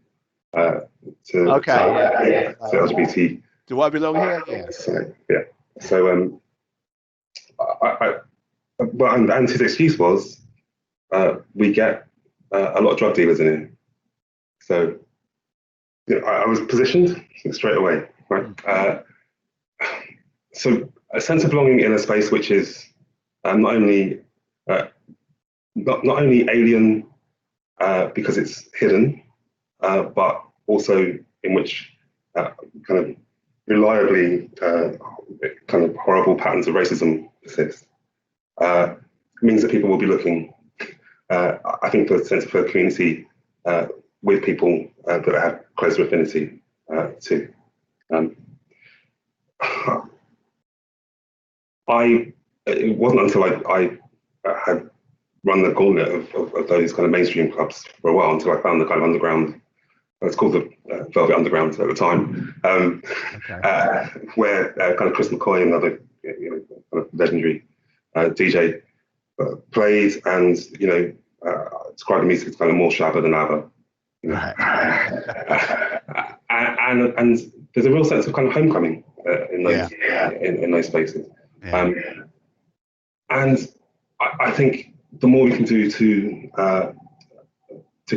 to LGBT. Do I belong here? Yeah. So, yeah. So but and his excuse was, we get a lot of drug dealers in here. So I was positioned straight away, right? So a sense of belonging in a space which is not only alien because it's hidden, but also in which kind of reliably kind of horrible patterns of racism persist, means that people will be looking, I think, for a sense of a community with people that have closer affinity to. It wasn't until I had run the gauntlet of those kind of mainstream clubs for a while until I found the kind of underground. It's called the Velvet Underground at the time, where kind of Chris McCoy, another kind of legendary DJ, played, and described the music as kind of more shabba than ABBA. And there's a real sense of kind of homecoming in those in those spaces. Yeah. And I think the more we can do to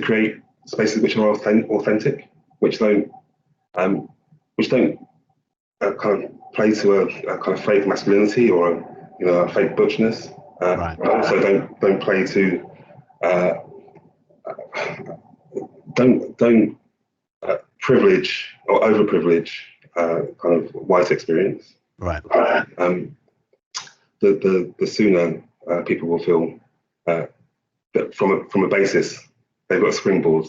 create spaces which are authentic, which don't kind of play to a kind of fake masculinity or a fake butchness, but also don't play to don't privilege or overprivilege kind of white experience. Right. The sooner people will feel that from a basis they've got a springboard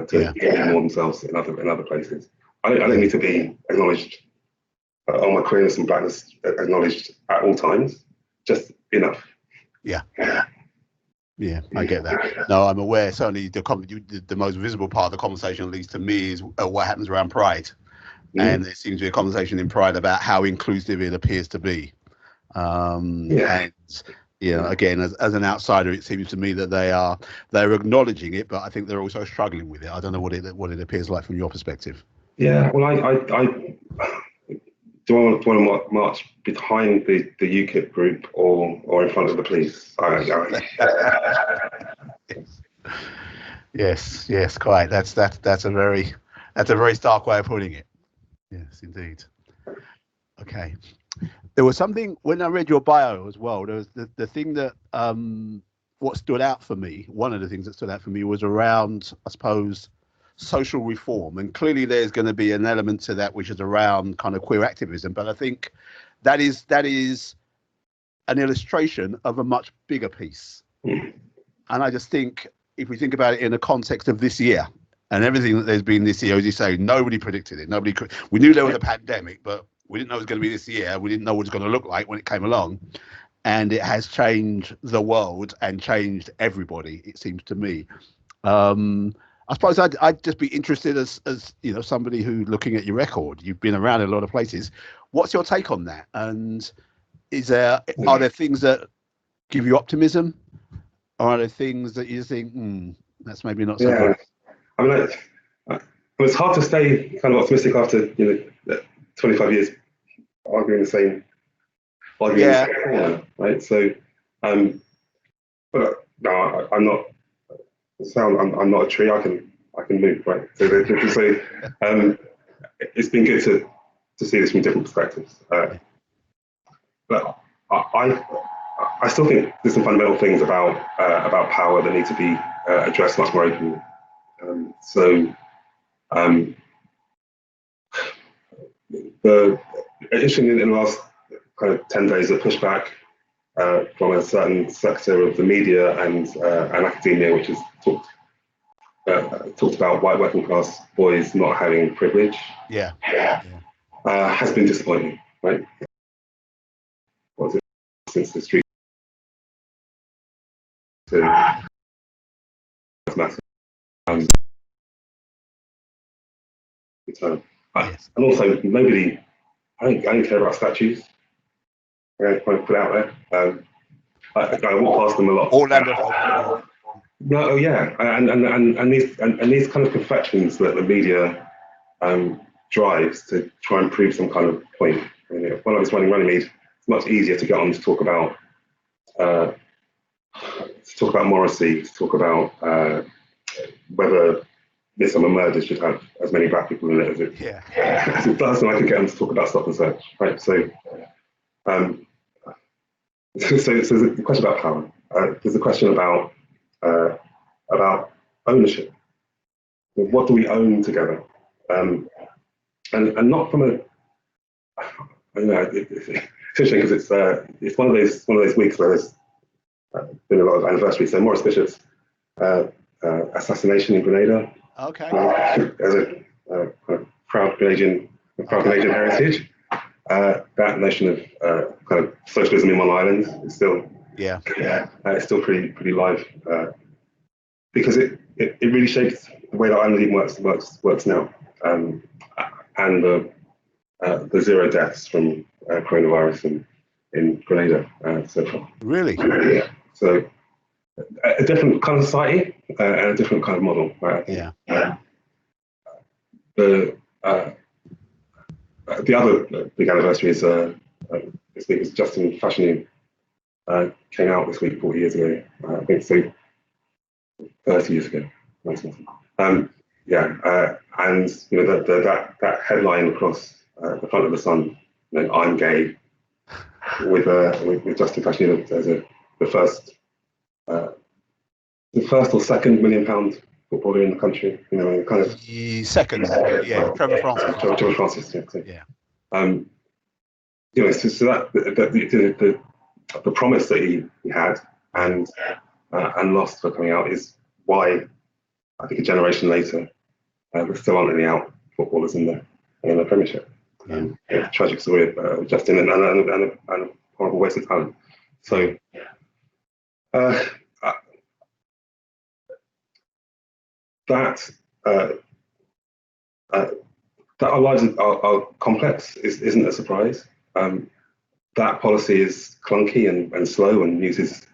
to get more themselves in other places. I don't need to be acknowledged on my queerness and blackness, acknowledged at all times, just enough. Yeah, I get that. No, I'm aware. Certainly, the most visible part of the conversation, at least to me, is what happens around Pride, and there seems to be a conversation in Pride about how inclusive it appears to be. And again, as an outsider, it seems to me that they're acknowledging it, but I think they're also struggling with it. I don't know what it appears like from your perspective. Yeah, well, I do I want to march behind the UKIP group or in front of the police? Yes, quite. That's a very stark way of putting it. Yes, indeed. Okay. There was something when I read your bio as well. There was the thing that what stood out for me. One of the things that stood out for me was around, I suppose, social reform, and clearly there's going to be an element to that which is around kind of queer activism. But I think that is an illustration of a much bigger piece. And I just think if we think about it in the context of this year and everything that there's been this year, as you say, nobody predicted it. Nobody could. We knew there was a pandemic, but we didn't know it was going to be this year. We didn't know what it was going to look like when it came along. And it has changed the world and changed everybody, it seems to me. I suppose I'd just be interested as somebody who, looking at your record, you've been around in a lot of places. What's your take on that? And are there things that give you optimism, or are there things that you think that's maybe not so good? I mean, it's hard to stay kind of optimistic after 25 years arguing the same corner, right? So, but no, I'm not. I'm not a tree. I can move, right? So it's been good to see this from different perspectives. But I still think there's some fundamental things about power that need to be addressed much more openly. Interestingly, in the last kind of 10 days of pushback from a certain sector of the media and academia, which has talked about white working class boys not having privilege, has been disappointing, right? Since the street matter. And also, I don't care about statues. I'm going to put it out there. I walk past them a lot. Orlando. No, oh yeah, and these kind of confections that the media drives to try and prove some kind of point. When I was running Runnymede, it's much easier to get on to talk about Morrissey, to talk about whether Midsomer Murders should have as many black people in it as it does, and I could get them to talk about Stop and Search, right? So, so there's a question about power. There's a question about ownership. What do we own together? And not from a, I don't know, it's interesting because it's one of those weeks where there's been a lot of anniversaries. So Maurice Bishop's assassination in Grenada. Okay. As a proud Canadian heritage, that notion of kind of socialism in one island is still it's still pretty live because it really shapes the way that island even works now, and the 0 deaths from coronavirus in Grenada so far. Really? Yeah. So a different kind of society and a different kind of model. Yeah. The other big anniversary is this week is Justin Fashanu came out this week 40 years ago. I think so, 30 years ago. And that headline across the front of the Sun, I'm gay, with Justin Fashanu as the first or second £1 million footballer in the country, kind of second, Trevor Francis. Trevor Francis, yeah. So that the promise that he had and lost for coming out is why I think a generation later there still aren't any out footballers in the Premiership. Tragic story of Justin and a horrible waste of talent. So. That our lives are complex isn't a surprise. That policy is clunky and slow and uses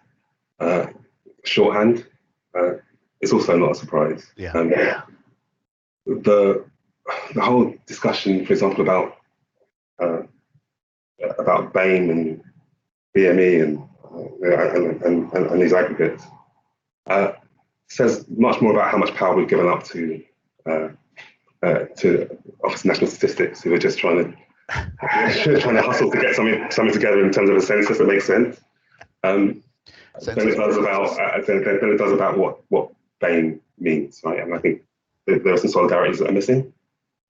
shorthand. It's also not a surprise. The whole discussion, for example, about BAME and BME and these aggregates says much more about how much power we've given up to Office of National Statistics, who are just trying to hustle to get something together in terms of a census that makes sense. Than it does about what BAME means, right? And I think there are some solidarities that are missing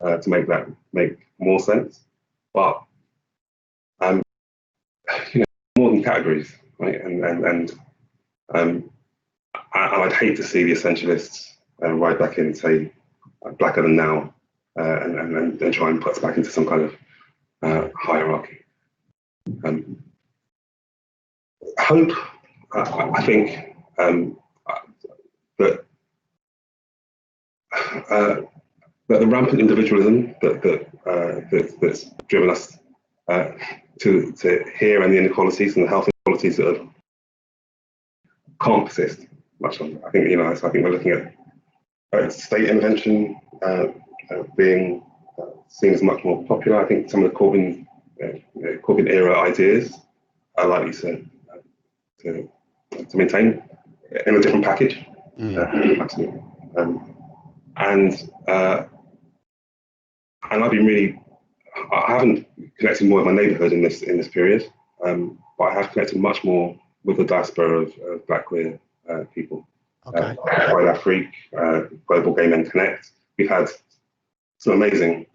to make that make more sense. But more than categories, right? And I'd hate to see the essentialists ride back in and say blacker than now, and try and put us back into some kind of hierarchy. Hope, I think that the rampant individualism that's driven us to here, and the inequalities and the health inequalities that can't persist much longer. I think we're looking at state intervention being seen as much more popular. I think some of the Corbyn era ideas are likely to maintain in a different package. Absolutely. And I've been I haven't connected more with my neighbourhood in this period, but I have connected much more with the diaspora of Black queer people. Okay. Pride Afrique, Global Gay Men Connect. We've had some amazing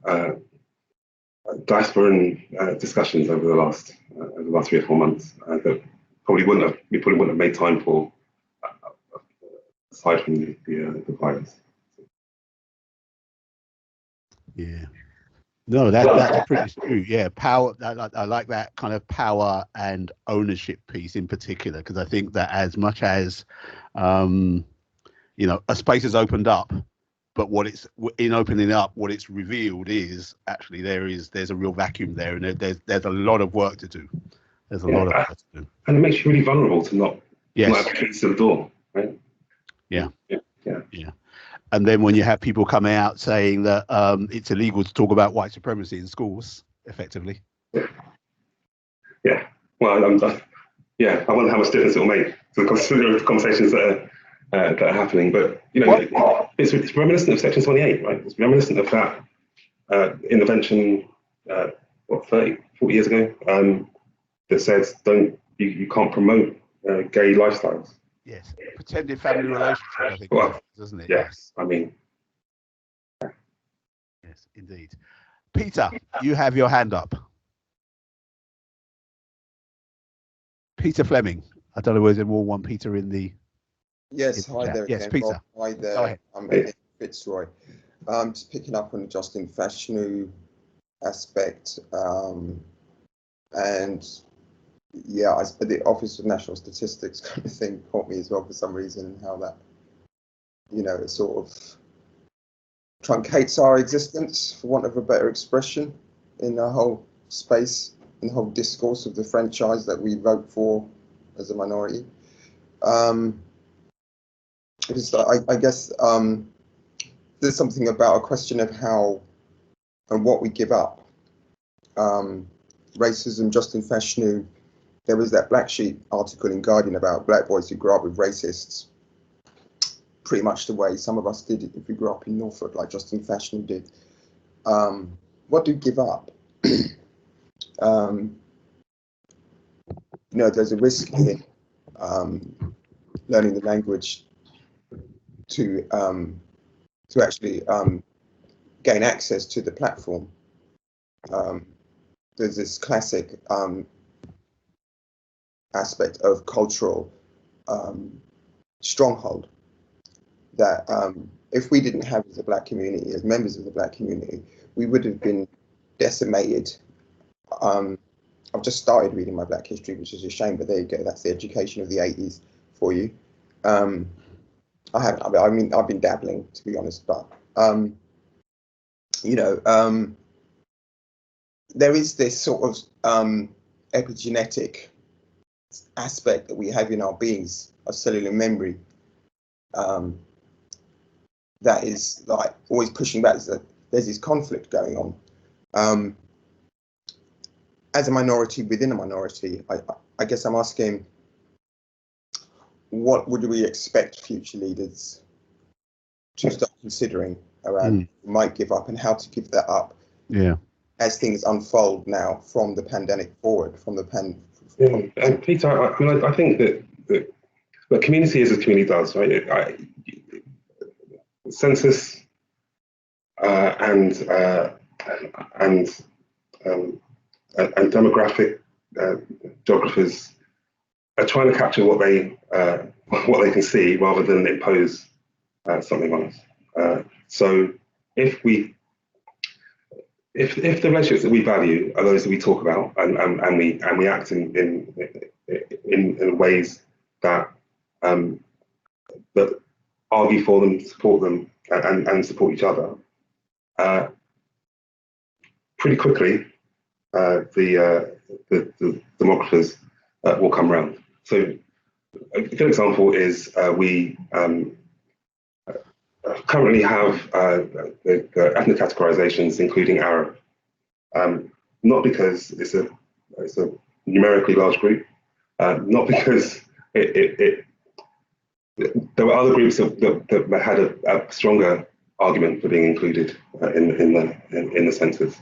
diasporan discussions over the last 3 or 4 months that we probably wouldn't have made time for aside from the virus. Yeah. No, that's pretty true. Yeah, power. I like that kind of power and ownership piece in particular, because I think that as much as a space has opened up, but what it's revealed is actually there's a real vacuum there, and there's a lot of work to do. There's a lot of work to do. And it makes you really vulnerable to not Yes. have keys to the door, right? Yeah. Yeah. And then when you have people coming out saying that it's illegal to talk about white supremacy in schools, effectively. Yeah. Well, I wonder how much difference it will make to the conversations that are happening. But it's reminiscent of Section 28, right? It's reminiscent of that intervention, 30, 40 years ago, that says you can't promote gay lifestyles. Yes, pretended family relationship, I think, doesn't it? Yes, I mean. Yes, indeed. Peter, you have your hand up. Peter Fleming. I don't know whether there's more one Peter in the. Yes, hi there. Yes, again, Peter. Rob. Hi there. Go ahead. I'm Fitzroy. Just picking up on the Justin Fashanu aspect, and yeah, the Office of National Statistics kind of thing caught me as well for some reason, and how that, it sort of truncates our existence, for want of a better expression, in the whole space, in the whole discourse of the franchise that we vote for as a minority. I guess there's something about a question of how and what we give up. Racism, Justin Fashanu, there was that Black Sheep article in Guardian about black boys who grew up with racists, pretty much the way some of us did if we grew up in Norfolk, like Justin Fashanu did. What do we give up? There's a risk in learning the language to actually gain access to the platform. There's this classic aspect of cultural stronghold that if we didn't have as a black community, as members of the black community, we would have been decimated. I've just started reading my Black history, which is a shame, but there you go. That's the education of the 80s for you. I haven't. I mean, I've been dabbling, to be honest, but there is this sort of epigenetic aspect that we have in our beings, of cellular memory, that is like always pushing back. There's this conflict going on. As a minority within a minority, I guess I'm asking, what would we expect future leaders to start considering around might give up, and how to give that up? Yeah. As things unfold now from the pandemic forward, from the And Peter, I think that the community is as community does, right? Census and demographic geographers are trying to capture what they can see rather than impose something on us. So if the relationships that we value are those that we talk about and we act in ways that that argue for them, support them, and support each other, pretty quickly the demographers will come around. So a good example is we currently have the ethnic categorizations including Arab, not because it's a numerically large group, not because there were other groups that had a stronger argument for being included in the census,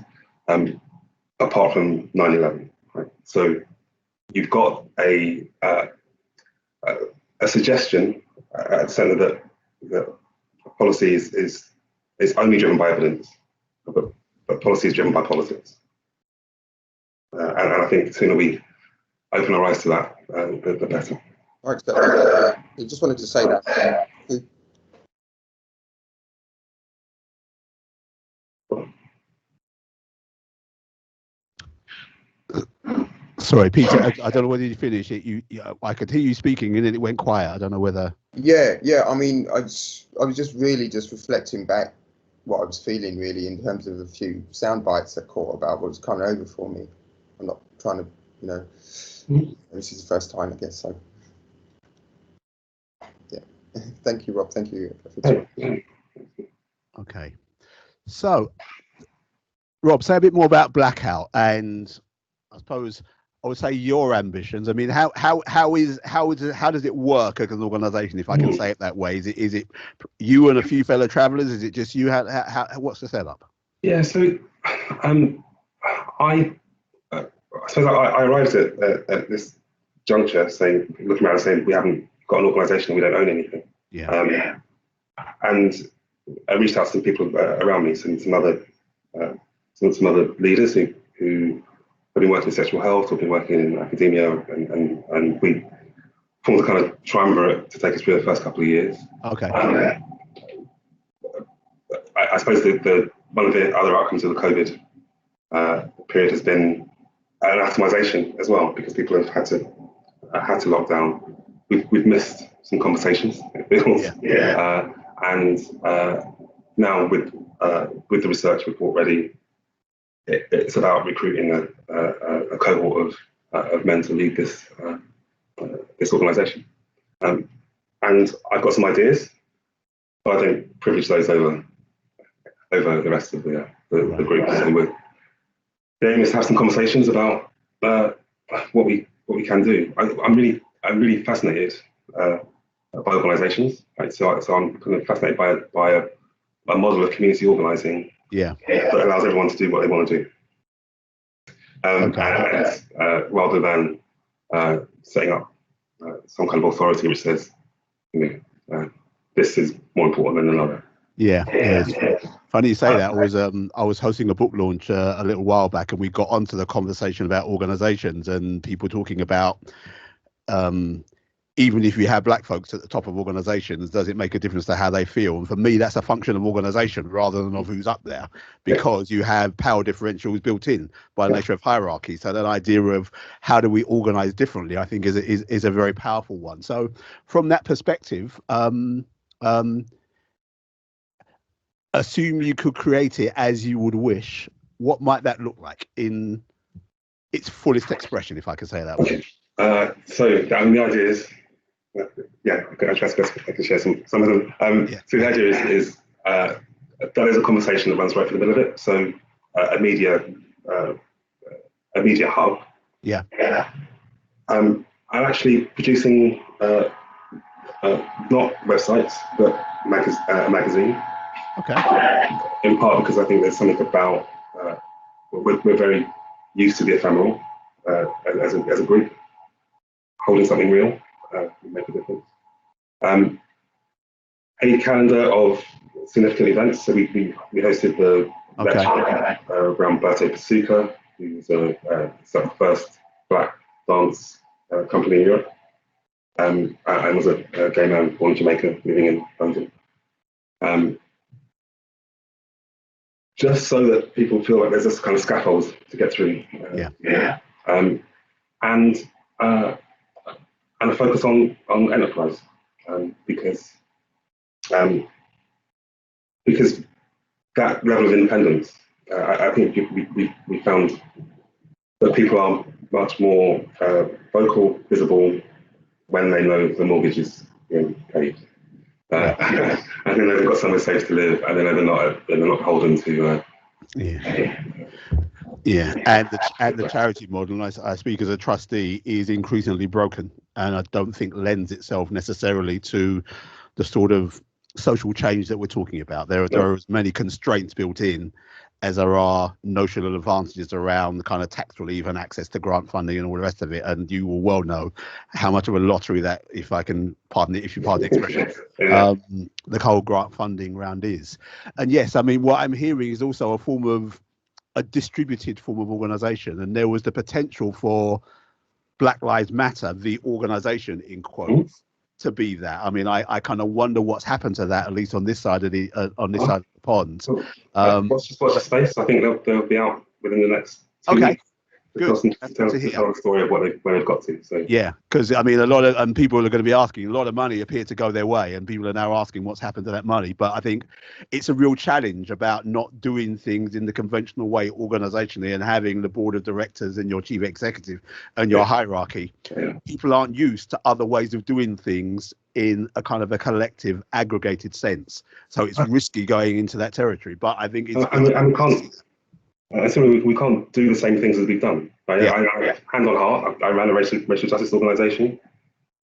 apart from 9/11. Right? So you've got a suggestion at the centre that policy is only driven by evidence, but policy is driven by politics. And I think the sooner we open our eyes to that, the better. Right, I just wanted to say that. Sorry, Peter. I don't know whether you finished it. I could hear you speaking, and then it went quiet. I don't know whether. Yeah. I mean, I was just really just reflecting back what I was feeling, really, in terms of a few sound bites that caught about what was coming over for me. I'm not trying to, this is the first time, I guess. So, yeah. Thank you, Rob. Thank you. Okay. So, Rob, say a bit more about BlackOUT, and I suppose I would say your ambitions. I mean, how does it work as an organisation, if I can say it that way? Is it you and a few fellow travellers? Is it just you? What's the setup? Yeah. So, I suppose I arrived at this juncture, looking around, saying we haven't got an organisation, we don't own anything. Yeah. And I reached out to some people around me, some other leaders who have been working in sexual health or been working in academia, and we formed a kind of triumvirate to take us through the first couple of years. Okay. I suppose one of the other outcomes of the COVID period has been an atomization as well, because people have had to lock down. We've missed some conversations. Yeah. And now with the research report ready, it's about recruiting a cohort of men to lead this organisation. And I've got some ideas, but I don't privilege those over the rest of the group. So the aim is to have some conversations about what we can do. I'm really fascinated by organisations. Right? So I'm kind of fascinated by a model of community organising. Yeah. That allows everyone to do what they want to do. And rather than setting up some kind of authority which says, this is more important than another. Yeah. Funny you say that. I was hosting a book launch a little while back, and we got onto the conversation about organisations and people talking about even if you have black folks at the top of organisations, does it make a difference to how they feel? And for me, that's a function of organisation rather than of who's up there, because you have power differentials built in by nature of hierarchy. So that idea of how do we organise differently, I think, is a very powerful one. So from that perspective, assume you could create it as you would wish. What might that look like in its fullest expression, if I could say that way? So the idea is, I can share some of them. So the idea is that is a conversation that runs right through the middle of it. So a media hub. Yeah. I'm actually producing not websites, but a magazine. Okay. In part because I think there's something about we're very used to the ephemeral as a group. Holding something real will make a difference. A calendar of significant events. So we hosted the lecture around Berto Pasuka, who's the first black dance company in Europe, and was a gay man born in Jamaica, living in London. Just so that people feel like there's this kind of scaffold to get through. And a focus on enterprise, because that level of independence, I think we found that people are much more vocal, visible when they know the mortgage is being paid, and then they've got somewhere safe to live, and then they're not beholden to. And the charity model, and I speak as a trustee, is increasingly broken, and I don't think lends itself necessarily to the sort of social change that we're talking about. There are as many constraints built in as there are notional advantages around the kind of tax relief and access to grant funding and all the rest of it. And you will well know how much of a lottery that, if you pardon the expression, the whole grant funding round is. And yes, I mean, what I'm hearing is also a distributed form of organisation, and there was the potential for Black Lives Matter, the organisation in quotes, to be that. I mean, I kind of wonder what's happened to that, at least on this side of the side of the pond. Watch the space. I think they'll be out within the next 2 weeks. Good. Tell the story of where they've got to. So yeah, because I mean, a lot of people are going to be asking. A lot of money appeared to go their way, and people are now asking what's happened to that money. But I think it's a real challenge about not doing things in the conventional way organisationally, and having the board of directors and your chief executive and your hierarchy. Yeah. People aren't used to other ways of doing things in a kind of a collective, aggregated sense. So it's risky going into that territory. But I think it's we can't do the same things as we've done. Right? Yeah. I hand on heart, I ran a racial justice organisation.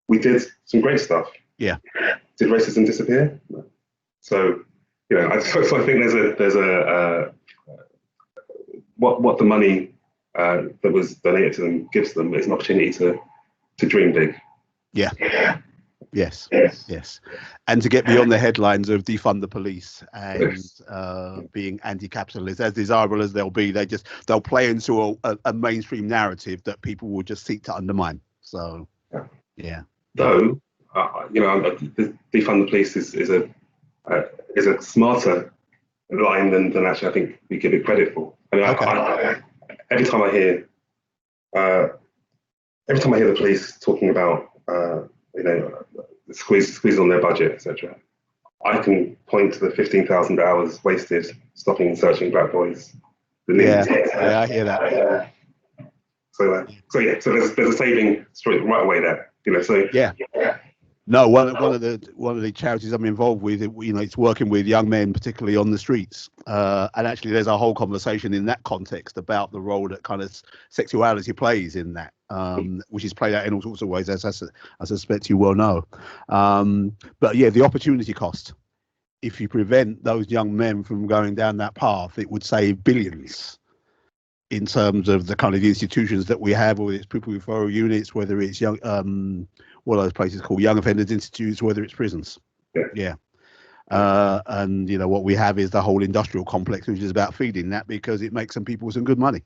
We did some great stuff. Yeah. Did racism disappear? No. So, you know, so I think there's a what the money that was donated to them gives them is an opportunity to dream big. Yeah. Yes, and to get beyond the headlines of defund the police and being anti-capitalist, as desirable as they'll be, they'll play into a mainstream narrative that people will just seek to undermine. So, yeah. Though, you know, defund the police is a smarter line than actually I think we give it credit for. I mean, every time I hear the police talking about you know, squeeze on their budget, etc. I can point to the 15,000 hours wasted stopping and searching black boys. Yeah, I hear that. So there's a saving story right away there. You know, so yeah. No, one of the charities I'm involved with, you know, it's working with young men, particularly on the streets. And actually, there's a whole conversation in that context about the role that kind of sexuality plays in that, which is played out in all sorts of ways, as I suspect you well know. But yeah, the opportunity cost. If you prevent those young men from going down that path, it would save billions in terms of the kind of institutions that we have, whether it's pupil referral units, whether it's young, what are those places called, young offenders institutes, whether it's prisons. Yeah. And you know what we have is the whole industrial complex, which is about feeding that because it makes some people some good money.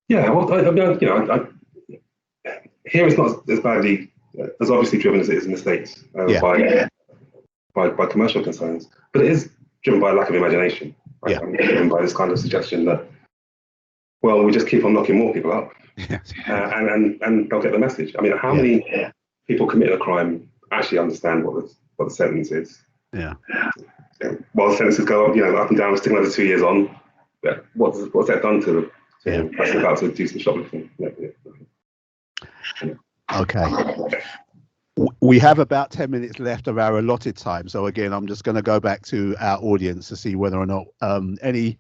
Yeah, well, I mean, you know, here it's not as badly as obviously driven as it is in the States by commercial concerns, but it is driven by a lack of imagination. Right? Yeah. I mean, driven by this kind of suggestion that, well, we just keep on knocking more people up, and they'll get the message. I mean, how many people commit a crime actually understand what the sentence is? Yeah. While the sentences go up, you know, up and down, still another 2 years on. What's that done to them? That's about to do some shoplifting. Okay. We have about 10 minutes left of our allotted time. So again, I'm just going to go back to our audience to see whether or not any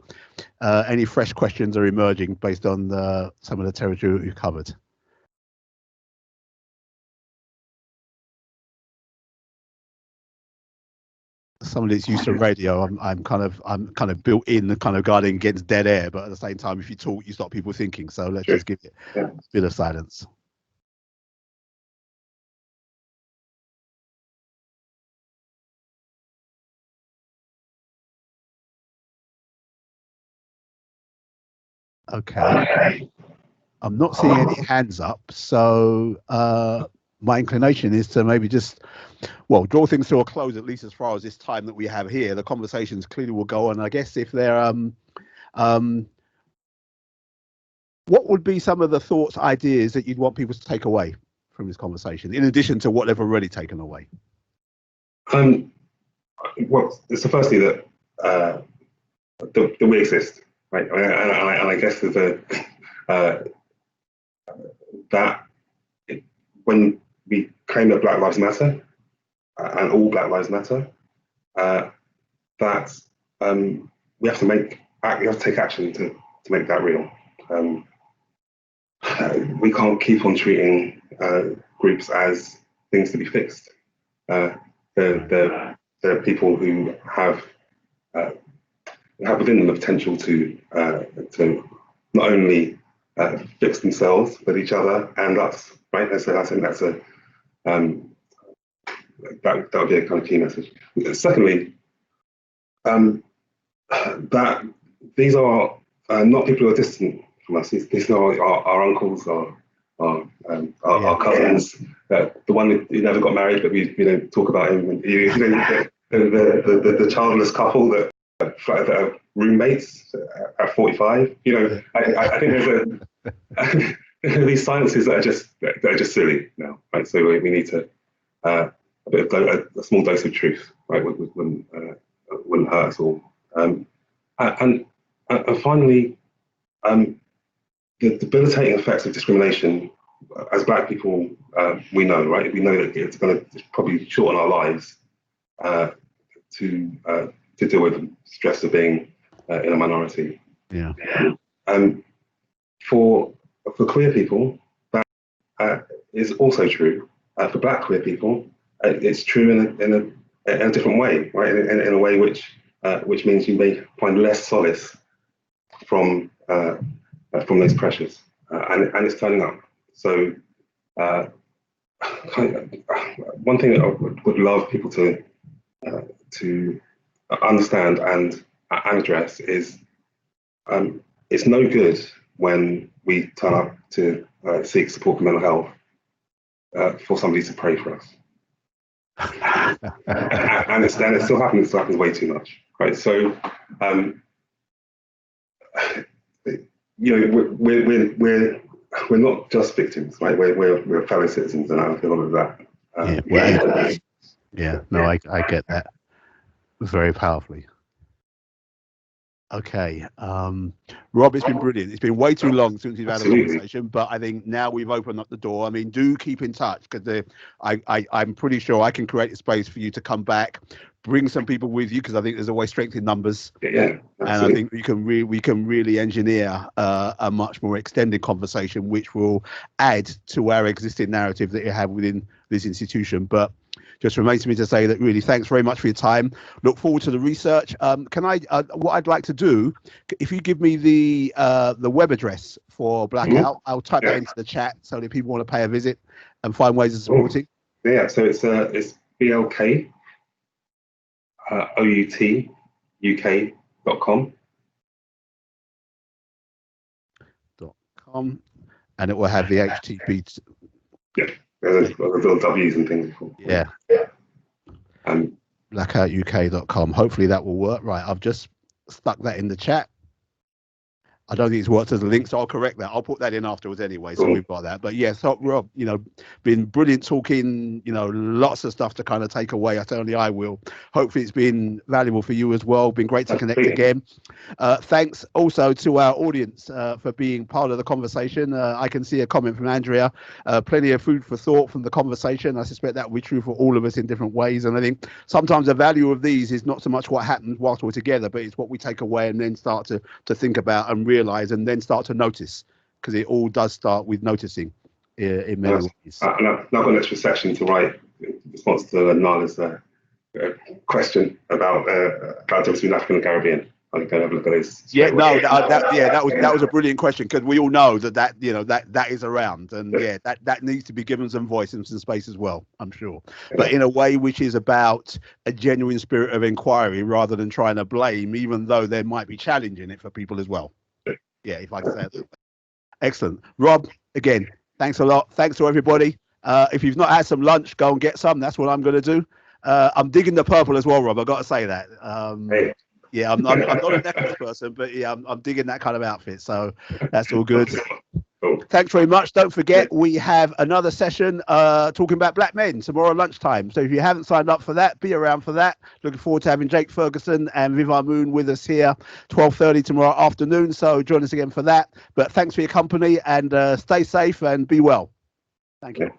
fresh questions are emerging based on some of the territory we've covered. Somebody that's used to radio, I'm kind of built in, kind of guarding against dead air, but at the same time, if you talk, you stop people thinking. So let's just give it a bit of silence. Okay. I'm not seeing any hands up, so my inclination is to maybe just, well, draw things to a close, at least as far as this time that we have here. The conversations clearly will go on. I guess if they're, what would be some of the thoughts, ideas that you'd want people to take away from this conversation, in addition to what they've already taken away? Well, it's the firstly that we exist, right? And I guess that when we claim that Black Lives Matter and all Black Lives Matter, that we have to take action to make that real. We can't keep on treating groups as things to be fixed. There are people who have within them the potential to not only fix themselves but each other and us. Right. So I think that's that would be a kind of key message. Secondly, that these are not people who are distant from us. These are our uncles, our cousins. The one who never got married, but we talk about him. The childless couple that are roommates at 45. You know, I think there's these silences that are just silly now, right? So we need to a small dose of truth, right? Wouldn't hurt us all. And finally, the debilitating effects of discrimination, as Black people, we know, right? We know that it's going to probably shorten our lives to deal with the stress of being in a minority. Yeah. For queer people, that is also true. For Black queer people, it's true in a different way, right? In a way which means you may find less solace from those pressures, and it's turning up. So one thing that I would love people to understand and address is it's no good when we turn up to seek support for mental health for somebody to pray for us. And it still happens. It still happens way too much, right? So, you know, we're not just victims, right? We're fellow citizens, and I feel all of that. No, I get that very powerfully. Okay, Rob, it's been brilliant. It's been way too long since we've had a conversation, but I think now we've opened up the door. I mean, do keep in touch, because I'm pretty sure I can create a space for you to come back, bring some people with you, because I think there's always strength in numbers. Yeah, and I think we can really engineer a much more extended conversation, which will add to our existing narrative that you have within this institution. But just remains to me to say that really thanks very much for your time. Look forward to the research. Can I? What I'd like to do, if you give me the web address for BlackOUT, I'll type that into the chat so that people want to pay a visit and find ways of supporting. Yeah, so it's BLK OUT UK.com. And it will have the HTTP. Yeah, there's little W's and things. Yeah. BlackOutUK.com. Hopefully that will work. Right, I've just stuck that in the chat. I don't think it's worked as a link, so I'll correct that. I'll put that in afterwards anyway, so we've got that. But yeah, so Rob, you know, been brilliant talking, you know, lots of stuff to kind of take away. Certainly I will. Hopefully it's been valuable for you as well. Been great to connect again. Thanks also to our audience for being part of the conversation. I can see a comment from Andrea. Plenty of food for thought from the conversation. I suspect that will be true for all of us in different ways. And I think sometimes the value of these is not so much what happens whilst we're together, but it's what we take away and then start to think about and realize and then start to notice, because it all does start with noticing in many ways. And I've got an extra section to write in response to Nala's question about difference between African and Caribbean. I can have a look at those. Yeah, no, that was a brilliant question, because we all know that is around, and that needs to be given some voice and some space as well, I'm sure, but in a way which is about a genuine spirit of inquiry rather than trying to blame, even though there might be challenge in it for people as well. Yeah, if I can say it. Excellent. Rob, again, thanks a lot. Thanks to everybody. If you've not had some lunch, go and get some. That's what I'm going to do. I'm digging the purple as well, Rob. I've got to say that. Yeah, I'm not a necklace person, but yeah, I'm digging that kind of outfit. So that's all good. Thanks very much. Don't forget, we have another session talking about Black men tomorrow lunchtime. So if you haven't signed up for that, be around for that. Looking forward to having Jake Ferguson and Vivar Moon with us here 12:30 tomorrow afternoon. So join us again for that. But thanks for your company, and stay safe and be well. Thank you.